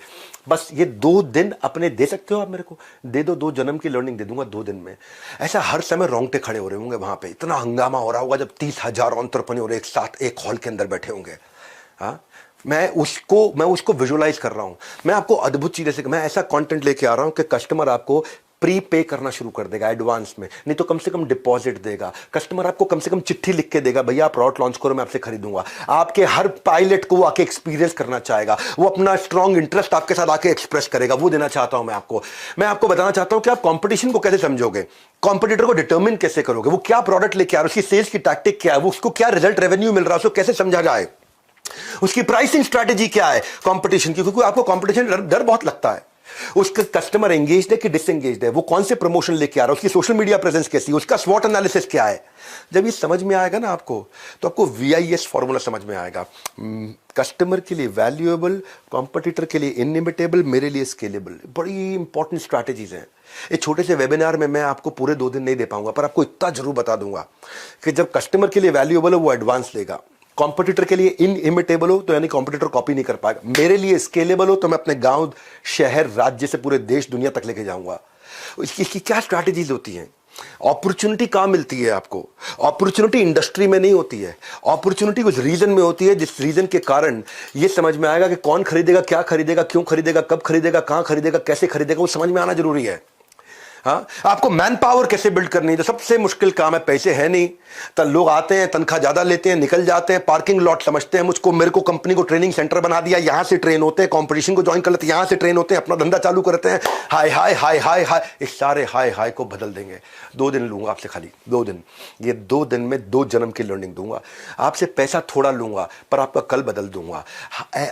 बस ये 2 दिन अपने दे सकते हो आप मेरे को? दे दो, 2 जन्म की लर्निंग दे दूंगा 2 दिन में। ऐसा हर समय रोंगटे खड़े हो रहे होंगे वहां पे, इतना हंगामा हो रहा होगा जब 30,000 एंटरप्रेन्योर एक साथ एक हॉल के अंदर बैठे होंगे। हाँ, मैं उसको विजुअलाइज कर रहा हूं। मैं आपको अद्भुत चीजें से, मैं ऐसा कंटेंट लेके आ रहा हूं कि कस्टमर आपको प्री पे करना शुरू कर देगा एडवांस में, नहीं तो कम से कम डिपॉजिट देगा। कस्टमर आपको कम से कम चिट्ठी लिख के देगा, भैया आप प्रोडक्ट लॉन्च करो, मैं आपसे खरीदूंगा। आपके हर पायलट को वो आके एक्सपीरियंस करना चाहेगा, वो अपना स्ट्रॉन्ग इंटरेस्ट आपके साथ आके एक्सप्रेस करेगा। वो देना चाहता हूं मैं आपको बताना चाहता हूं कि आप कंपटीशन को कैसे समझोगे, कॉम्पिटिटर को डिटर्मिन कैसे करोगे, वो क्या प्रोडक्ट लेके आ रहा है, उसकी सेल्स की टैक्टिक क्या है, वो उसको क्या रिजल्ट रेवेन्यू मिल रहा है, उसको कैसे समझा जाए, उसकी प्राइसिंग स्ट्रैटेजी क्या है कंपटीशन की, क्योंकि आपको कंपटीशन डर बहुत लगता है। उसका कस्टमर एंगेज्ड है कि डिसएंगेज्ड है, वो कौन से प्रमोशन लेके आ रहा है, उसकी सोशल मीडिया प्रेजेंस कैसी है, उसका स्वॉट एनालिसिस क्या है। जब ये समझ में आएगा ना आपको, तो आपको VIS फॉर्मूला समझ में आएगा। कस्टमर के लिए वैल्यूएबल, कॉम्पिटिटर के लिए इनइमिटेबल, मेरे लिए स्केलेबल। बड़ी इंपॉर्टेंट स्ट्रैटेजीज हैं। एक छोटे से वेबिनार में मैं आपको पूरे 2 दिन नहीं दे पाऊंगा, पर आपको इतना जरूर बता दूंगा कि जब कस्टमर के लिए वैल्यूएबल हो वो एडवांस लेगा, कॉम्पिटिटर के लिए इनइमिटेबल हो तो यानी कॉम्पिटिटर कॉपी नहीं कर पाएगा, मेरे लिए स्केलेबल हो तो मैं अपने गांव, शहर, राज्य से पूरे देश, दुनिया तक लेके जाऊंगा। इसकी क्या स्ट्रैटेजीज होती हैं? अपॉर्चुनिटी कहां मिलती है आपको? अपॉर्चुनिटी इंडस्ट्री में नहीं होती है, अपॉर्चुनिटी उस रीजन में होती है जिस रीजन के कारण यह समझ में आएगा कि कौन खरीदेगा, क्या खरीदेगा, क्यों खरीदेगा, कब खरीदेगा, कहां खरीदेगा, कैसे खरीदेगा, वो समझ में आना जरूरी है। हाँ, आपको मैन पावर कैसे बिल्ड करनी है, जो सबसे मुश्किल काम है। पैसे है नहीं तो लोग आते हैं, तनख्वाह ज्यादा लेते हैं, निकल जाते हैं, पार्किंग लॉट समझते हैं मुझको, मेरे को कंपनी को ट्रेनिंग सेंटर बना दिया, यहां से ट्रेन होते हैं, कंपटीशन को ज्वाइन कर लेते हैं, यहां से ट्रेन होते हैं, अपना धंधा चालू करते हैं। हाय हाय हाय हाय हाय, इस सारे हाय हाय को बदल देंगे। 2 दिन लूंगा आपसे, खाली 2 दिन। ये 2 दिन में 2 जन्म की लर्निंग दूंगा आपसे। पैसा थोड़ा लूंगा पर आपका कल बदल दूंगा।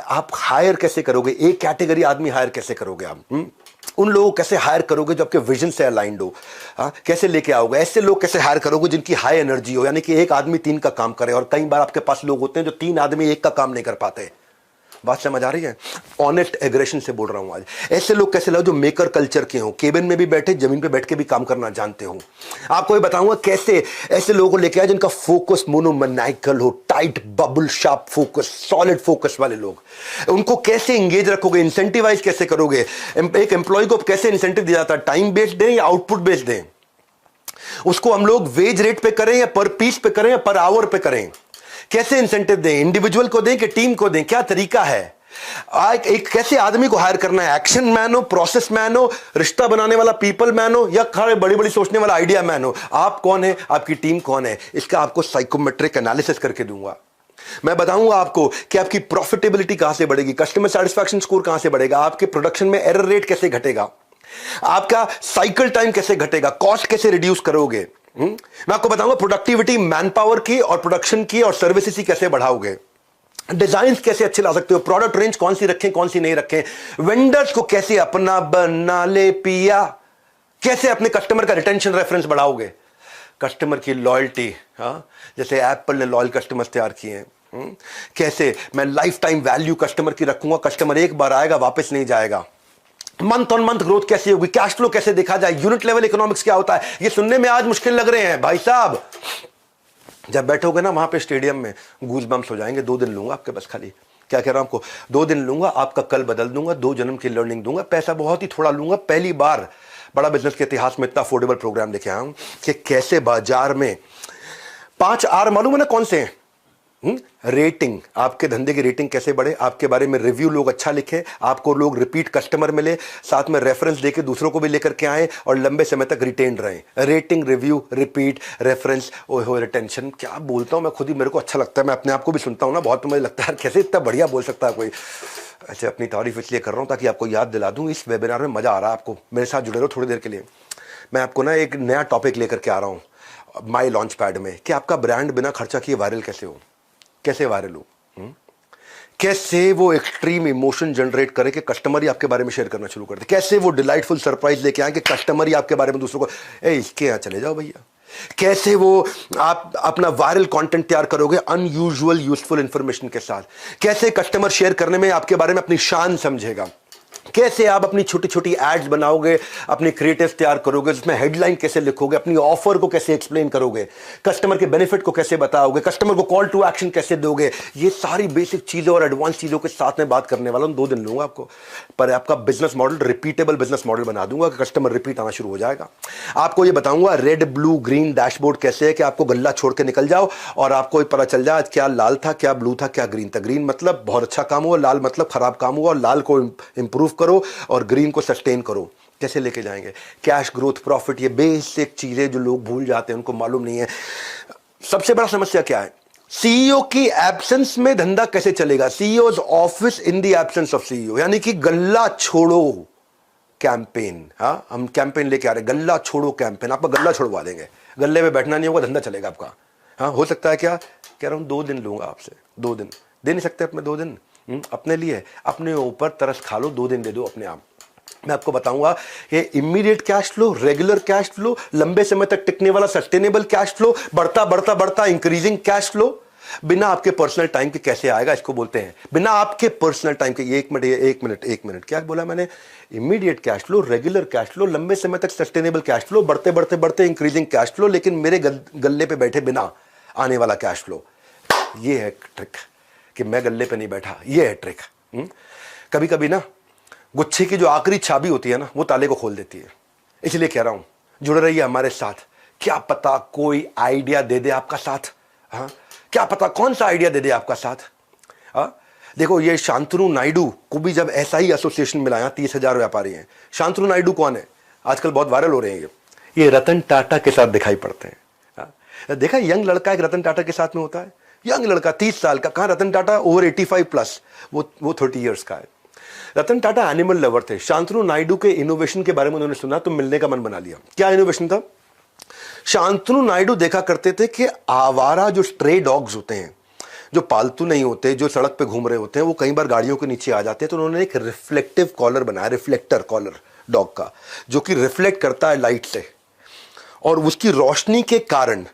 आप हायर कैसे करोगे, एक कैटेगरी आदमी हायर कैसे करोगे आप? उन लोगों को कैसे हायर करोगे जो आपके विजन से अलाइंड हो? कैसे लेके आओगे? ऐसे लोग कैसे हायर करोगे जिनकी हाई एनर्जी हो, यानी कि एक आदमी 3 का काम करे। और कई बार आपके पास लोग होते हैं जो 3 आदमी 1 का काम नहीं कर पाते। बात समझ आ रही है? ऑनेस्ट एग्रेशन से बोल रहा हूं आज। ऐसे लोग कैसे लाओ जो मेकर कल्चर के हो, केबिन में भी बैठे, जमीन पे बैठ के भी काम करना जानते हो। आपको ये बताऊंगा कैसे ऐसे लोगों को लेके आए जिनका फोकस मोनोमैनिकल हो, tight bubble sharp focus, solid focus वाले लोग। उनको कैसे एंगेज रखोगे, इंसेंटिवाइज कैसे करोगे? एक एम्प्लॉय को कैसे इंसेंटिव दिया जाता है, टाइम बेस्ड दें या आउटपुट बेस्ड दें? उसको हम लोग वेज रेट पे करें या पर पीस पे करें या पर आवर पे करें? कैसे इंसेंटिव दें, इंडिविजुअल को दें कि टीम को दें, क्या तरीका है? एक कैसे आदमी को हायर करना है, एक्शन मैन हो, प्रोसेस मैन हो, रिश्ता बनाने वाला पीपल मैन हो, या खड़े बड़ी बड़ी सोचने वाला आइडिया मैन हो? आप कौन है, आपकी टीम कौन है, इसका आपको साइकोमेट्रिक एनालिसिस करके दूंगा। मैं बताऊंगा आपको कि आपकी प्रॉफिटेबिलिटी कहां से बढ़ेगी, कस्टमर सेटिस्फैक्शन स्कोर कहां से बढ़ेगा, आपके प्रोडक्शन में एरर रेट कैसे घटेगा, आपका साइकिल टाइम कैसे घटेगा, कॉस्ट कैसे रिड्यूस करोगे। मैं आपको बताऊंगा प्रोडक्टिविटी मैन पावर की और प्रोडक्शन की और सर्विसेज की कैसे बढ़ाओगे, डिजाइन कैसे अच्छे ला सकते हो, प्रोडक्ट रेंज कौन सी रखें कौन सी नहीं रखें, वेंडर्स को कैसे अपना बना ले पिया, कैसे अपने कस्टमर का रिटेंशन रेफरेंस बढ़ाओगे, कस्टमर की लॉयल्टी, जैसे एप्पल ने लॉयल कस्टमर्स तैयार किए हैं, कैसे मैं लाइफ टाइम वैल्यू कस्टमर की रखूंगा, कस्टमर एक बार आएगा वापस नहीं जाएगा, मंथ ऑन मंथ ग्रोथ कैसे होगी, कैश फ्लो कैसे देखा जाए, यूनिट लेवल इकोनॉमिक्स क्या होता है। ये सुनने में आज मुश्किल लग रहे हैं भाई साहब, जब बैठोगे ना वहां पे स्टेडियम में गूज बम्स हो जाएंगे। 2 दिन लूंगा आपके बस, खाली क्या कह रहा हूं आपको, 2 दिन लूंगा, आपका कल बदल दूंगा, 2 जन्म की लर्निंग दूंगा, पैसा बहुत ही थोड़ा लूंगा। पहली बार बड़ा बिजनेस के इतिहास में इतना अफोर्डेबल प्रोग्राम लेके आया हूं कि कैसे बाजार में 5 आर मालूम है ना कौन से हैं, रेटिंग, आपके धंधे की रेटिंग कैसे बढ़े, आपके बारे में रिव्यू लोग अच्छा लिखे, आपको लोग रिपीट कस्टमर मिले, साथ में रेफरेंस देके दूसरों को भी लेकर के आए और लंबे समय तक रिटेन रहे। रेटिंग, रिव्यू, रिपीट, रेफरेंस, ओहो रिटेंशन, क्या बोलता हूं मैं खुद ही, मेरे को अच्छा लगता है, मैं अपने आप को भी सुनता हूं ना बहुत, तो मुझे लगता है कैसे इतना बढ़िया बोल सकता है कोई। अच्छा, अपनी तारीफ इसलिए कर रहा हूं ताकि आपको याद दिला दूं, इस वेबिनार में मजा आ रहा है आपको, मेरे साथ जुड़े रहो थोड़ी देर के लिए। मैं आपको ना एक नया टॉपिक लेकर के आ रहा हूं माई लॉन्च पैड में, कि आपका ब्रांड बिना खर्चा किए वायरल कैसे हो, कैसे वायरल हो, कैसे वो एक्सट्रीम इमोशन जनरेट करे कि कस्टमर ही आपके बारे में शेयर करना शुरू कर दे, कैसे वो डिलाइटफुल सरप्राइज लेके आए कि कस्टमर ही आपके बारे में दूसरों को, इसके यहां चले जाओ भैया, कैसे वो आप अपना वायरल कंटेंट तैयार करोगे अनयूजुअल यूजफुल इंफॉर्मेशन के साथ, कैसे कस्टमर शेयर करने में आपके बारे में अपनी शान समझेगा, कैसे आप अपनी छोटी छोटी एड्स बनाओगे, अपनी क्रिएटिव तैयार करोगे, उसमें हेडलाइन कैसे लिखोगे, अपनी ऑफर को कैसे एक्सप्लेन करोगे, कस्टमर के बेनिफिट को कैसे बताओगे, कस्टमर को कॉल टू एक्शन कैसे दोगे, ये सारी बेसिक चीजें और एडवांस चीजों के साथ में बात करने वाला हूं। 2 दिन लूंगा आपको, पर आपका business model repeatable business model बना दूंगा कि कस्टमर रिपीट आना शुरू हो जाएगा। आपको ये बताऊंगा रेड ब्लू ग्रीन डैशबोर्ड कैसे है कि आपको गल्ला छोड़ के निकल जाओ और आपको पता चल जाए क्या लाल था, क्या ब्लू था, क्या ग्रीन था। ग्रीन मतलब बहुत अच्छा काम हुआ, लाल मतलब खराब काम हुआ, और लाल को इंप्रूव करो और ग्रीन को सस्टेन करो। कैसे लेके जाएंगे, कैश ग्रोथ, प्रॉफिट, ये बेसिक चीजें जो लोग भूल जाते हैं, उनको मालूम नहीं है। सबसे बड़ा समस्या क्या है, सीईओ की एब्सेंस में धंधा कैसे चलेगा, CEOs office in the absence of CEO, यानी कि गल्ला छोड़ो कैंपेन। हम कैंपेन लेके आ रहे हैं, गल्ला छोड़ो कैंपेन, आपका गल्ला छोड़वा देंगे, गल्ले में बैठना नहीं होगा, धंधा चलेगा आपका। हो सकता है क्या, कह रहा हूं 2 दिन लूंगा आपसे, 2 दिन दे नहीं सकते अपने, 2 दिन अपने लिए, अपने ऊपर तरस खा लो, 2 दिन दे दो अपने आप। मैं आपको बताऊंगा ये immediate cash flow, regular cash flow, लंबे समय तक टिकने वाला सस्टेनेबल कैश फ्लो, बढ़ता बढ़ता बढ़ता इंक्रीजिंग कैश फ्लो, बिना आपके पर्सनल टाइम के कैसे आएगा, इसको बोलते हैं बिना आपके पर्सनल टाइम के। एक मिनट क्या बोला मैंने, immediate cash flow, regular cash flow, लंबे समय तक सस्टेनेबल कैश फ्लो, बढ़ते बढ़ते बढ़ते इंक्रीजिंग कैश फ्लो, लेकिन मेरे गल्ले पे बैठे बिना आने वाला कैश फ्लो। ये है ट्रिक कि मैं गल्ले पे नहीं बैठा, ये है ट्रिक। कभी कभी ना गुच्छे की जो आखिरी चाबी होती है ना, वो ताले को खोल देती है। इसलिए कह रहा हूं जुड़े रहिए हमारे साथ, क्या पता कोई आइडिया दे दे आपका साथ। क्या पता कौन सा आइडिया दे दे आपका साथ। देखो ये शांतनु नायडू को भी जब ऐसा ही एसोसिएशन मिला, 30,000 व्यापारी हैं। शांतनु नायडू कौन है, आजकल बहुत वायरल हो रहे हैं, ये रतन टाटा के साथ दिखाई पड़ते हैं। देखा यंग लड़का एक रतन टाटा के साथ में होता है, यंग लड़का 30 साल का, कहां रतन टाटा ओवर 85 प्लस, वो 30 इयर्स का है। रतन टाटा एनिमल लवर थे। शांतनु नायडू के इनोवेशन के बारे में उन्होंने सुना तो मिलने का मन बना लिया। क्या इनोवेशन था, शांतनु नायडू देखा करते थे कि आवारा जो स्ट्रे डॉग्स होते हैं, जो पालतू नहीं होते, जो सड़क पे घूम रहे होते हैं, वो कई बार गाड़ियों के नीचे आ जाते हैं। तो उन्होंने एक रिफ्लेक्टिव कॉलर बनाया, रिफ्लेक्टर कॉलर डॉग का, जो कि रिफ्लेक्ट करता है लाइट से, और उसकी रोशनी के कारण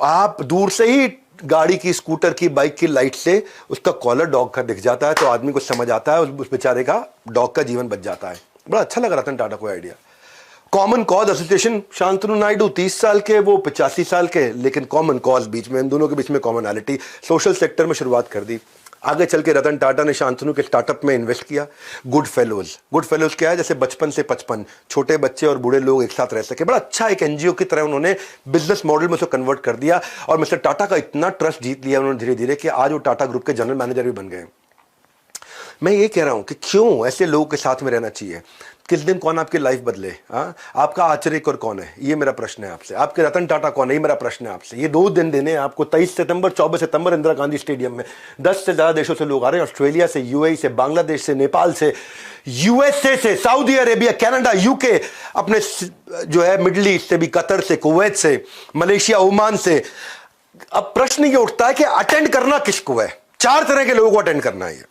आप दूर से ही गाड़ी की, स्कूटर की, बाइक की लाइट से उसका कॉलर डॉग का दिख जाता है, तो आदमी को समझ आता है उस बेचारे का, डॉग का जीवन बच जाता है। बड़ा अच्छा लगा रतन टाटा को idea. Common cause association, Shantanu Naidu 30 साल के, वो 85 साल के, लेकिन कॉमन कॉज बीच में, इन दोनों के बीच में कॉमनैलिटी। सोशल सेक्टर में शुरुआत कर दी। आगे चल के रतन टाटा ने शांतनु के स्टार्टअप में इन्वेस्ट किया, गुड फेलोज। गुड फेलोज क्या है, जैसे बचपन से 55 छोटे बच्चे और बूढ़े लोग एक साथ रह सके। बड़ा अच्छा एक एनजीओ की तरह उन्होंने बिजनेस मॉडल में उसको कन्वर्ट कर दिया, और मिस्टर टाटा का इतना ट्रस्ट जीत लिया उन्होंने धीरे धीरे कि आज वो टाटा ग्रुप के जनरल मैनेजर भी बन गए। मैं ये कह रहा हूं कि क्यों ऐसे लोगों के साथ में रहना चाहिए। किस दिन कौन आपकी लाइफ बदले? आपका आचर्यकर कौन है? ये मेरा प्रश्न है आपसे। आपके रतन टाटा कौन है? ये मेरा प्रश्न है आपसे। ये 2 दिन देने हैं आपको, 23 सितंबर 24 सितंबर इंदिरा गांधी स्टेडियम में 10 से ज्यादा देशों से लोग आ रहे हैं, ऑस्ट्रेलिया से, यूएई से, बांग्लादेश से, नेपाल से, यूएसए से, सऊदी अरेबिया, कनाडा, यूके, अपने जो है मिडिल ईस्ट से भी, कतर से, कुवैत से, मलेशिया, ओमान से। अब प्रश्न ये उठता है कि अटेंड करना किसको है? 4 तरह के लोगों को अटेंड करना है।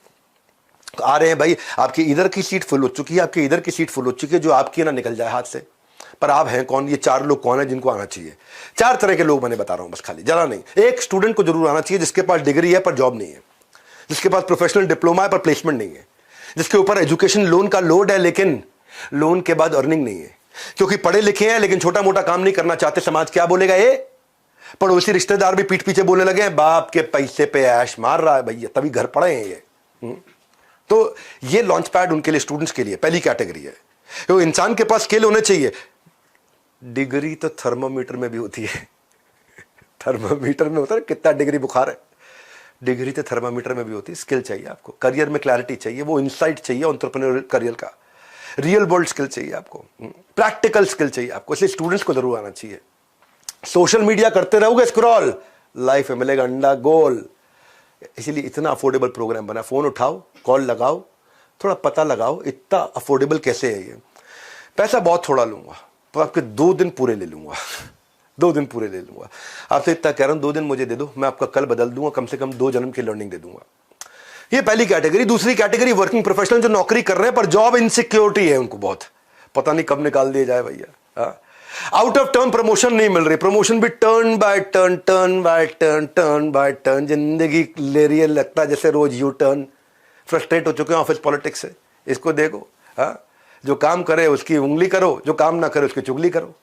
आ रहे हैं भाई, आपकी इधर की सीट फुल हो चुकी है, आपकी इधर की सीट फुल हो चुकी है, जो आपकी ना निकल जाए हाथ से। पर आप हैं कौन? ये 4 लोग कौन है जिनको आना चाहिए? 4 तरह के लोग मैंने बता रहा हूं बस, खाली जरा नहीं। एक स्टूडेंट को जरूर आना चाहिए जिसके पास डिग्री है पर जॉब नहीं है, जिसके पास प्रोफेशनल डिप्लोमा है पर प्लेसमेंट नहीं है, जिसके ऊपर एजुकेशन लोन का लोड है लेकिन लोन के बाद अर्निंग नहीं है, क्योंकि पढ़े लिखे हैं लेकिन छोटा मोटा काम नहीं करना चाहते। समाज क्या बोलेगा? ये पड़ोसी रिश्तेदार भी पीठ पीछे बोलने लगे हैं, बाप के पैसे पे ऐश मार रहा है भैया, तभी घर पड़े हैं ये। तो ये लॉन्च पैड उनके लिए, स्टूडेंट्स के लिए पहली कैटेगरी है। तो इंसान के पास स्किल होने चाहिए। डिग्री तो थर्मोमीटर में भी होती है। थर्मोमीटर में होता है कितना डिग्री बुखार है, डिग्री तो थर्मोमीटर में भी होती है। स्किल चाहिए आपको, करियर में क्लैरिटी चाहिए, वो इनसाइट चाहिए एंटरप्रेन्योरियल करियर का, रियल वर्ल्ड स्किल चाहिए आपको, प्रैक्टिकल स्किल चाहिए आपको। इसलिए स्टूडेंट्स को जरूर आना चाहिए। सोशल मीडिया करते रहोगे स्क्रॉल, लाइफ में मिलेगा अंडा गोल। इसीलिए इतना अफोर्डेबल प्रोग्राम बना। फोन उठाओ, कॉल लगाओ, थोड़ा पता लगाओ इतना अफोर्डेबल कैसे है ये। पैसा बहुत थोड़ा लूंगा तो आपके 2 दिन पूरे ले लूंगा। 2 दिन पूरे ले लूंगा आपसे, इतना कह रहा हूं। 2 दिन मुझे दे दो, मैं आपका कल बदल दूंगा, कम से कम 2 जन्म की लर्निंग दे दूंगा। ये पहली कैटेगरी। दूसरी कैटेगरी वर्किंग प्रोफेशनल जो नौकरी कर रहे हैं पर जॉब इनसिक्योरिटी है उनको, बहुत पता नहीं कब निकाल दिया जाए भैया। आउट ऑफ टर्न प्रमोशन नहीं मिल रही, प्रमोशन भी turn by turn, turn by turn, turn by turn. जिंदगी ले रही है, लगता है जैसे रोज यू टर्न। फ्रस्ट्रेट हो चुके हैं ऑफिस पॉलिटिक्स से। इसको देखो, जो काम करे उसकी उंगली करो, जो काम ना करे उसकी चुगली करो।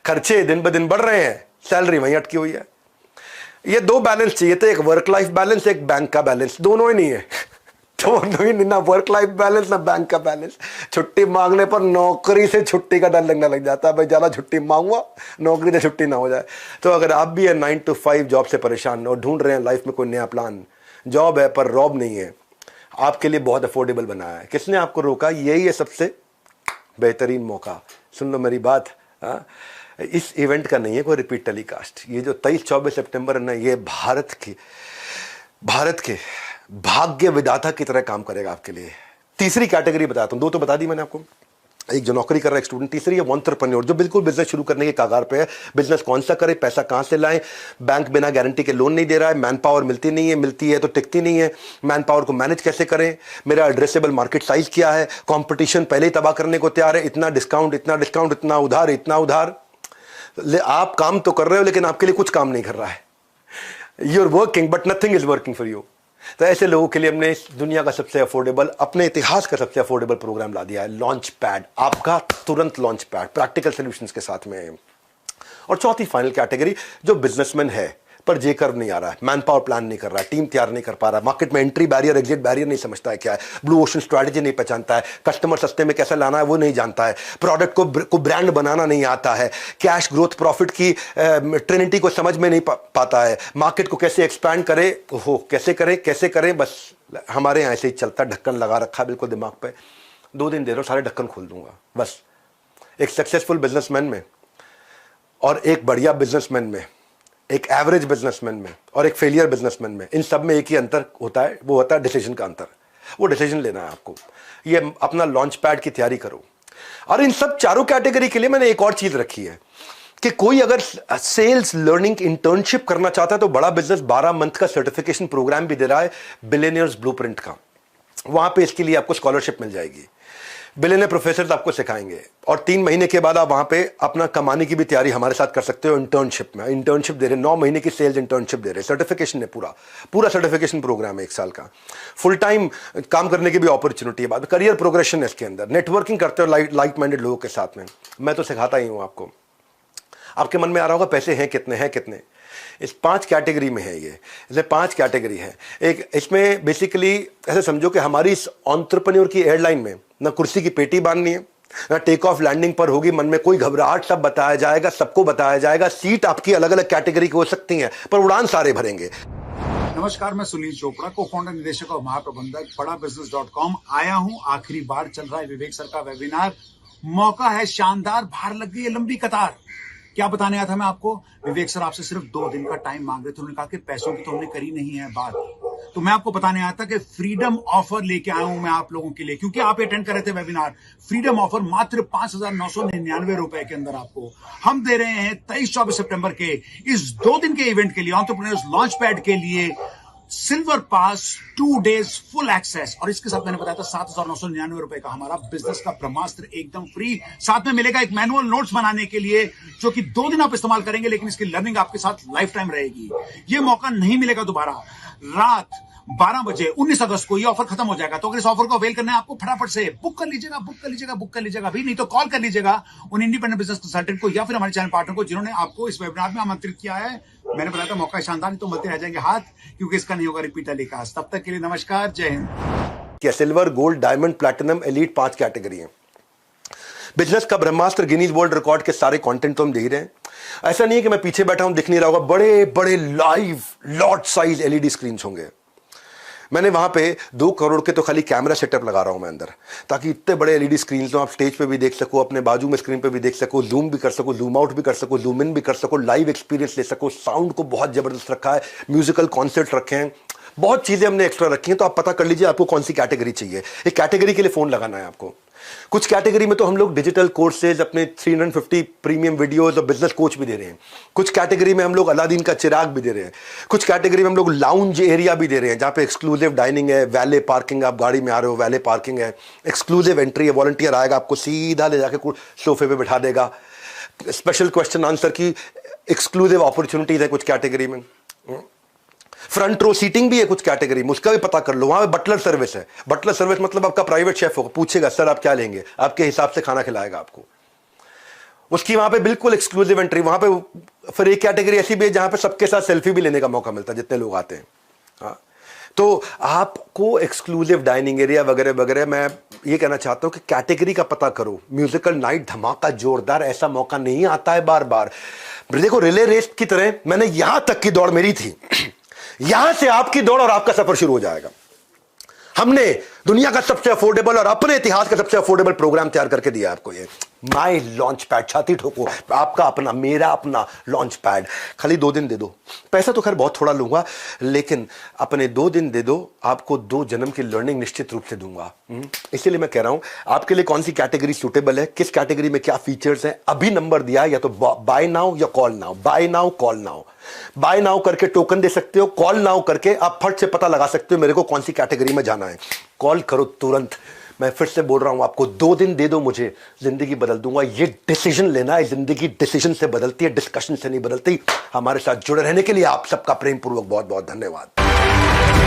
खर्चे दिन ब दिन बढ़ रहे हैं, सैलरी वहीं अटकी हुई है। ये 2 बैलेंस चाहिए थे, एक वर्क लाइफ बैलेंस, एक बैंक का बैलेंस। दोनों ही नहीं है। दोनों ही नहीं, ना वर्क लाइफ बैलेंस ना बैंक का बैलेंस। छुट्टी मांगने पर नौकरी से छुट्टी का डर लगने लग जाता है। भाई ज्यादा छुट्टी मांगूंगा, नौकरी से छुट्टी ना हो जाए। तो अगर आप भी है 9 to 5 जॉब से परेशान और ढूंढ रहे हैं लाइफ में कोई नया प्लान, जॉब है पर रॉब नहीं है, आपके लिए बहुत अफोर्डेबल बनाया है। किसने आपको रोका? यही है सबसे बेहतरीन मौका। सुन लो मेरी बात, इस इवेंट का नहीं है कोई रिपीट टेलीकास्ट। ये जो 23-24 सितंबर है ना, ये भारत के भाग्य विधाता की तरह काम करेगा आपके लिए। तीसरी कैटेगरी बताता हूं, 2 तो बता दी मैंने आपको। एक जो नौकरी कर रहा है, एक स्टूडेंट। तीसरी है एंटरप्रेन्योर, जो बिल्कुल बिजनेस शुरू करने के कागार पे है। बिजनेस कौन सा करे, पैसा कहां से लाएं, बैंक बिना गारंटी के लोन नहीं दे रहा है, मैन पावर मिलती नहीं है, मिलती है तो टिकती नहीं है। मैन पावर को मैनेज कैसे करें, मेरा एड्रेसेबल मार्केट साइज क्या है, कंपटीशन पहले ही तबाह करने को तैयार है, इतना डिस्काउंट, इतना डिस्काउंट, इतना उधार, इतना उधार। आप काम तो कर रहे हो लेकिन आपके लिए कुछ काम नहीं कर रहा है। You are working but nothing is working for you. तो ऐसे लोगों के लिए हमने इस दुनिया का सबसे अफोर्डेबल, अपने इतिहास का सबसे अफोर्डेबल प्रोग्राम ला दिया है, लॉन्च पैड। आपका तुरंत लॉन्च पैड प्रैक्टिकल सॉल्यूशंस के साथ में। और चौथी फाइनल कैटेगरी, जो बिजनेसमैन है पर जे कर्व नहीं आ रहा है, मैन पावर प्लान नहीं कर रहा है, टीम तैयार नहीं कर पा रहा, मार्केट में एंट्री बैरियर एग्जिट बैरियर नहीं समझता है क्या है, ब्लू ओशन स्ट्रैटेजी नहीं पहचानता है, कस्टमर सस्ते में कैसे लाना है वो नहीं जानता है, प्रोडक्ट को ब्रांड बनाना नहीं आता है, कैश ग्रोथ प्रॉफिट की ट्रिनिटी को समझ में नहीं पाता है, मार्केट को कैसे एक्सपैंड करे, कैसे करें। बस हमारे यहाँ ऐसे ही चलता, ढक्कन लगा रखा बिल्कुल दिमाग पे। 2 दिन दे रहा हूं, सारे ढक्कन खोल दूंगा बस। एक सक्सेसफुल बिजनेसमैन में और एक बढ़िया बिजनेसमैन में, एक एवरेज बिजनेसमैन में और एक फेलियर बिजनेसमैन में, इन सब में एक ही अंतर होता है, वो होता है डिसीजन का अंतर। वो डिसीजन लेना है आपको। ये अपना लॉन्च पैड की तैयारी करो। और इन सब चारों कैटेगरी के लिए मैंने एक और चीज रखी है कि कोई अगर सेल्स लर्निंग इंटर्नशिप करना चाहता है तो बड़ा बिजनेस 12 मंथ का सर्टिफिकेशन प्रोग्राम भी दे रहा है, बिलियनियर्स ब्लूप्रिंट का। वहां पे इसके लिए आपको स्कॉलरशिप मिल जाएगी। बिलियनियर प्रोफेसर आपको सिखाएंगे और 3 महीने के बाद आप वहां पे अपना कमाने की भी तैयारी हमारे साथ कर सकते हो। इंटर्नशिप में इंटर्नशिप दे रहे, 9 महीने की सेल्स इंटर्नशिप दे रहे, सर्टिफिकेशन है, पूरा सर्टिफिकेशन प्रोग्राम है 1 साल का। फुल टाइम काम करने की भी अपॉर्चुनिटी है, बाद करियर प्रोग्रेशन है इसके अंदर। नेटवर्किंग करते हो लाइक माइंडेड लोगों के साथ में, मैं तो सिखाता ही हूं आपको। आपके मन में आ रहा होगा पैसे हैं कितने, इस 5 कैटेगरी में है। ये इसमें 5 कैटेगरी है। एक इसमें बेसिकली ऐसे समझो कि हमारी इस एंटरप्रेन्योर की एयरलाइन में ना कुर्सी की पेटी बांधनी है, ना टेक ऑफ लैंडिंग पर होगी मन में कोई घबराहट, सब बताया जाएगा, सबको बताया जाएगा। सीट आपकी अलग अलग कैटेगरी की हो सकती हैं पर उड़ान सारे भरेंगे। नमस्कार, मैं सुनील चोपड़ा, को फाउंडर, निदेशक और महाप्रबंधक बड़ाबिजनेस.com आया हूं। आखिरी बार चल रहा है विवेक सर का वेबिनार। मौका है शानदार, बाहर लग गई है लंबी कतार। क्या बताने आया था मैं आपको? विवेक सर आपसे सिर्फ 2 दिन का टाइम मांग रहे थे। उन्होंने कहा कि पैसों की तो हमने करी नहीं है बात, तो मैं आपको बताने आया था कि फ्रीडम ऑफर लेके आया हूं मैं आप लोगों के लिए, क्योंकि आप अटेंड कर रहे थे वेबिनार। फ्रीडम ऑफर मात्र 5,999 रुपए के अंदर आपको हम दे रहे हैं 23-24 सितंबर के इस 2 दिन के इवेंट के लिए, एंटरप्रेन्योर्स लॉन्च पैड के लिए सिल्वर पास 2 डेज फुल एक्सेस। और इसके साथ मैंने बताया था 7,999 रुपए का हमारा बिजनेस का ब्रह्मास्त्र एकदम फ्री। साथ में मिलेगा एक मैनुअल नोट्स बनाने के लिए, जो कि 2 दिन आप इस्तेमाल करेंगे, लेकिन इसकी लर्निंग आपके साथ लाइफ टाइम रहेगी। ये मौका नहीं मिलेगा दोबारा। रात 12 बजे 19 अगस्त को ये ऑफर खत्म हो जाएगा। तो अगर इस ऑफर को अवेल करना है आपको, फटाफट से बुक कर लीजिएगा भी, नहीं तो कॉल कर लीजिएगा उन इंडिपेंडेंट बिजनेस कंसल्टेंट को या फिर हमारे चैनल पार्टनर को, जिन्होंने आपको इस वेबिनार में आमंत्रित किया है। मैंने बताया था मौका शानदार, नहीं तो मिलते रह जाएंगे हाथ, क्योंकि इसका नहीं होगा रिपीट टेलीकास्ट। तब तक के लिए नमस्कार, जय हिंद। क्या silver, gold, diamond, platinum, elite 5 category है। बिजनेस का ब्रह्मास्त्र, गिनीज वर्ल्ड रिकॉर्ड के सारे कंटेंट तो हम दे ही रहे हैं। ऐसा नहीं है कि मैं पीछे बैठा हूं दिख नहीं रहा होगा। बड़े बड़े live lot size LED screen होंगे। मैंने वहां पे 2 करोड़ के तो खाली कैमरा सेटअप लगा रहा हूं मैं अंदर, ताकि इतने बड़े एलईडी स्क्रीन तो आप स्टेज पे भी देख सको, अपने बाजू में स्क्रीन पे भी देख सको, जूम भी कर सको, जूम आउट भी कर सको, जूम इन भी कर सको, लाइव एक्सपीरियंस ले सको। साउंड को बहुत जबरदस्त रखा है, म्यूजिकल कॉन्सर्ट रखे हैं, बहुत चीजें हमने एक्स्ट्रा रखी हैं। तो आप पता कर लीजिए आपको कौन सी कैटेगरी चाहिए। एक कैटेगरी के लिए फोन लगाना है आपको। कुछ कैटेगरी में तो हम लोग डिजिटल कोर्सेज, अपने 350 प्रीमियम वीडियोस और बिजनेस कोच भी दे रहे हैं। कुछ कैटेगरी में हम लोग अलादीन का चिराग भी दे रहे हैं। कुछ कैटेगरी में हम लोग लाउंज एरिया भी दे रहे हैं, जहां पे एक्सक्लूसिव डाइनिंग है, वैले पार्किंग, आप गाड़ी में आ रहे हो वैले पार्किंग है, एक्सक्लूसिव एंट्री है, वॉलंटियर आएगा आपको सीधा ले जाके सोफे पे बिठा देगा। स्पेशल क्वेश्चन आंसर की एक्सक्लूसिव अपॉर्चुनिटीज है कुछ कैटेगरी में। फ्रंट रो सीटिंग भी है कुछ कैटेगरी में, उसका भी पता कर लो। वहां पे बटलर सर्विस है। बटलर सर्विस मतलब आपका प्राइवेट शेफ होगा, पूछेगा सर आप क्या लेंगे, आपके हिसाब से खाना खिलाएगा आपको। उसकी वहां पे बिल्कुल एक्सक्लूसिव एंट्री। वहां पे फिर एक कैटेगरी ऐसी भी है जहां पे सबके साथ सेल्फी भी लेने का मौका मिलता है जितने लोग आते हैं। हाँ, तो आपको एक्सक्लूसिव डाइनिंग एरिया वगैरह वगैरह। मैं ये कहना चाहता हूं कि कैटेगरी का पता करो। म्यूजिकल नाइट धमाका जोरदार, ऐसा मौका नहीं आता है बार बार। देखो रिले रेस की तरह मैंने यहां तक की दौड़ मेरी थी, यहां से आपकी दौड़ और आपका सफर शुरू हो जाएगा। हमने दुनिया का सबसे अफोर्डेबल और अपने इतिहास का सबसे अफोर्डेबल प्रोग्राम तैयार करके दिया आपको। ये माई लॉन्च पैड, छाती ठोको, आपका अपना, मेरा अपना लॉन्च पैड। खाली 2 दिन दे दो। पैसा तो खैर बहुत थोड़ा लूंगा, लेकिन अपने 2 दिन दे दो, आपको 2 जन्म की लर्निंग निश्चित रूप से दूंगा। इसीलिए मैं कह रहा हूं आपके लिए कौन सी कैटेगरी सूटेबल है, किस कैटेगरी में क्या फीचर्स हैं। अभी नंबर दिया, या तो बाय नाउ या call now. Buy now, call now. Buy now करके टोकन दे सकते हो, कॉल नाउ करके आप फट से पता लगा सकते हो मेरे को कौन सी कैटेगरी में जाना है। कॉल करो तुरंत। मैं फिर से बोल रहा हूं आपको, 2 दिन दे दो मुझे, जिंदगी बदल दूंगा। ये डिसीजन लेना है, जिंदगी डिसीजन से बदलती है, डिस्कशन से नहीं बदलती। हमारे साथ जुड़े रहने के लिए आप सबका प्रेम पूर्वक बहुत बहुत धन्यवाद।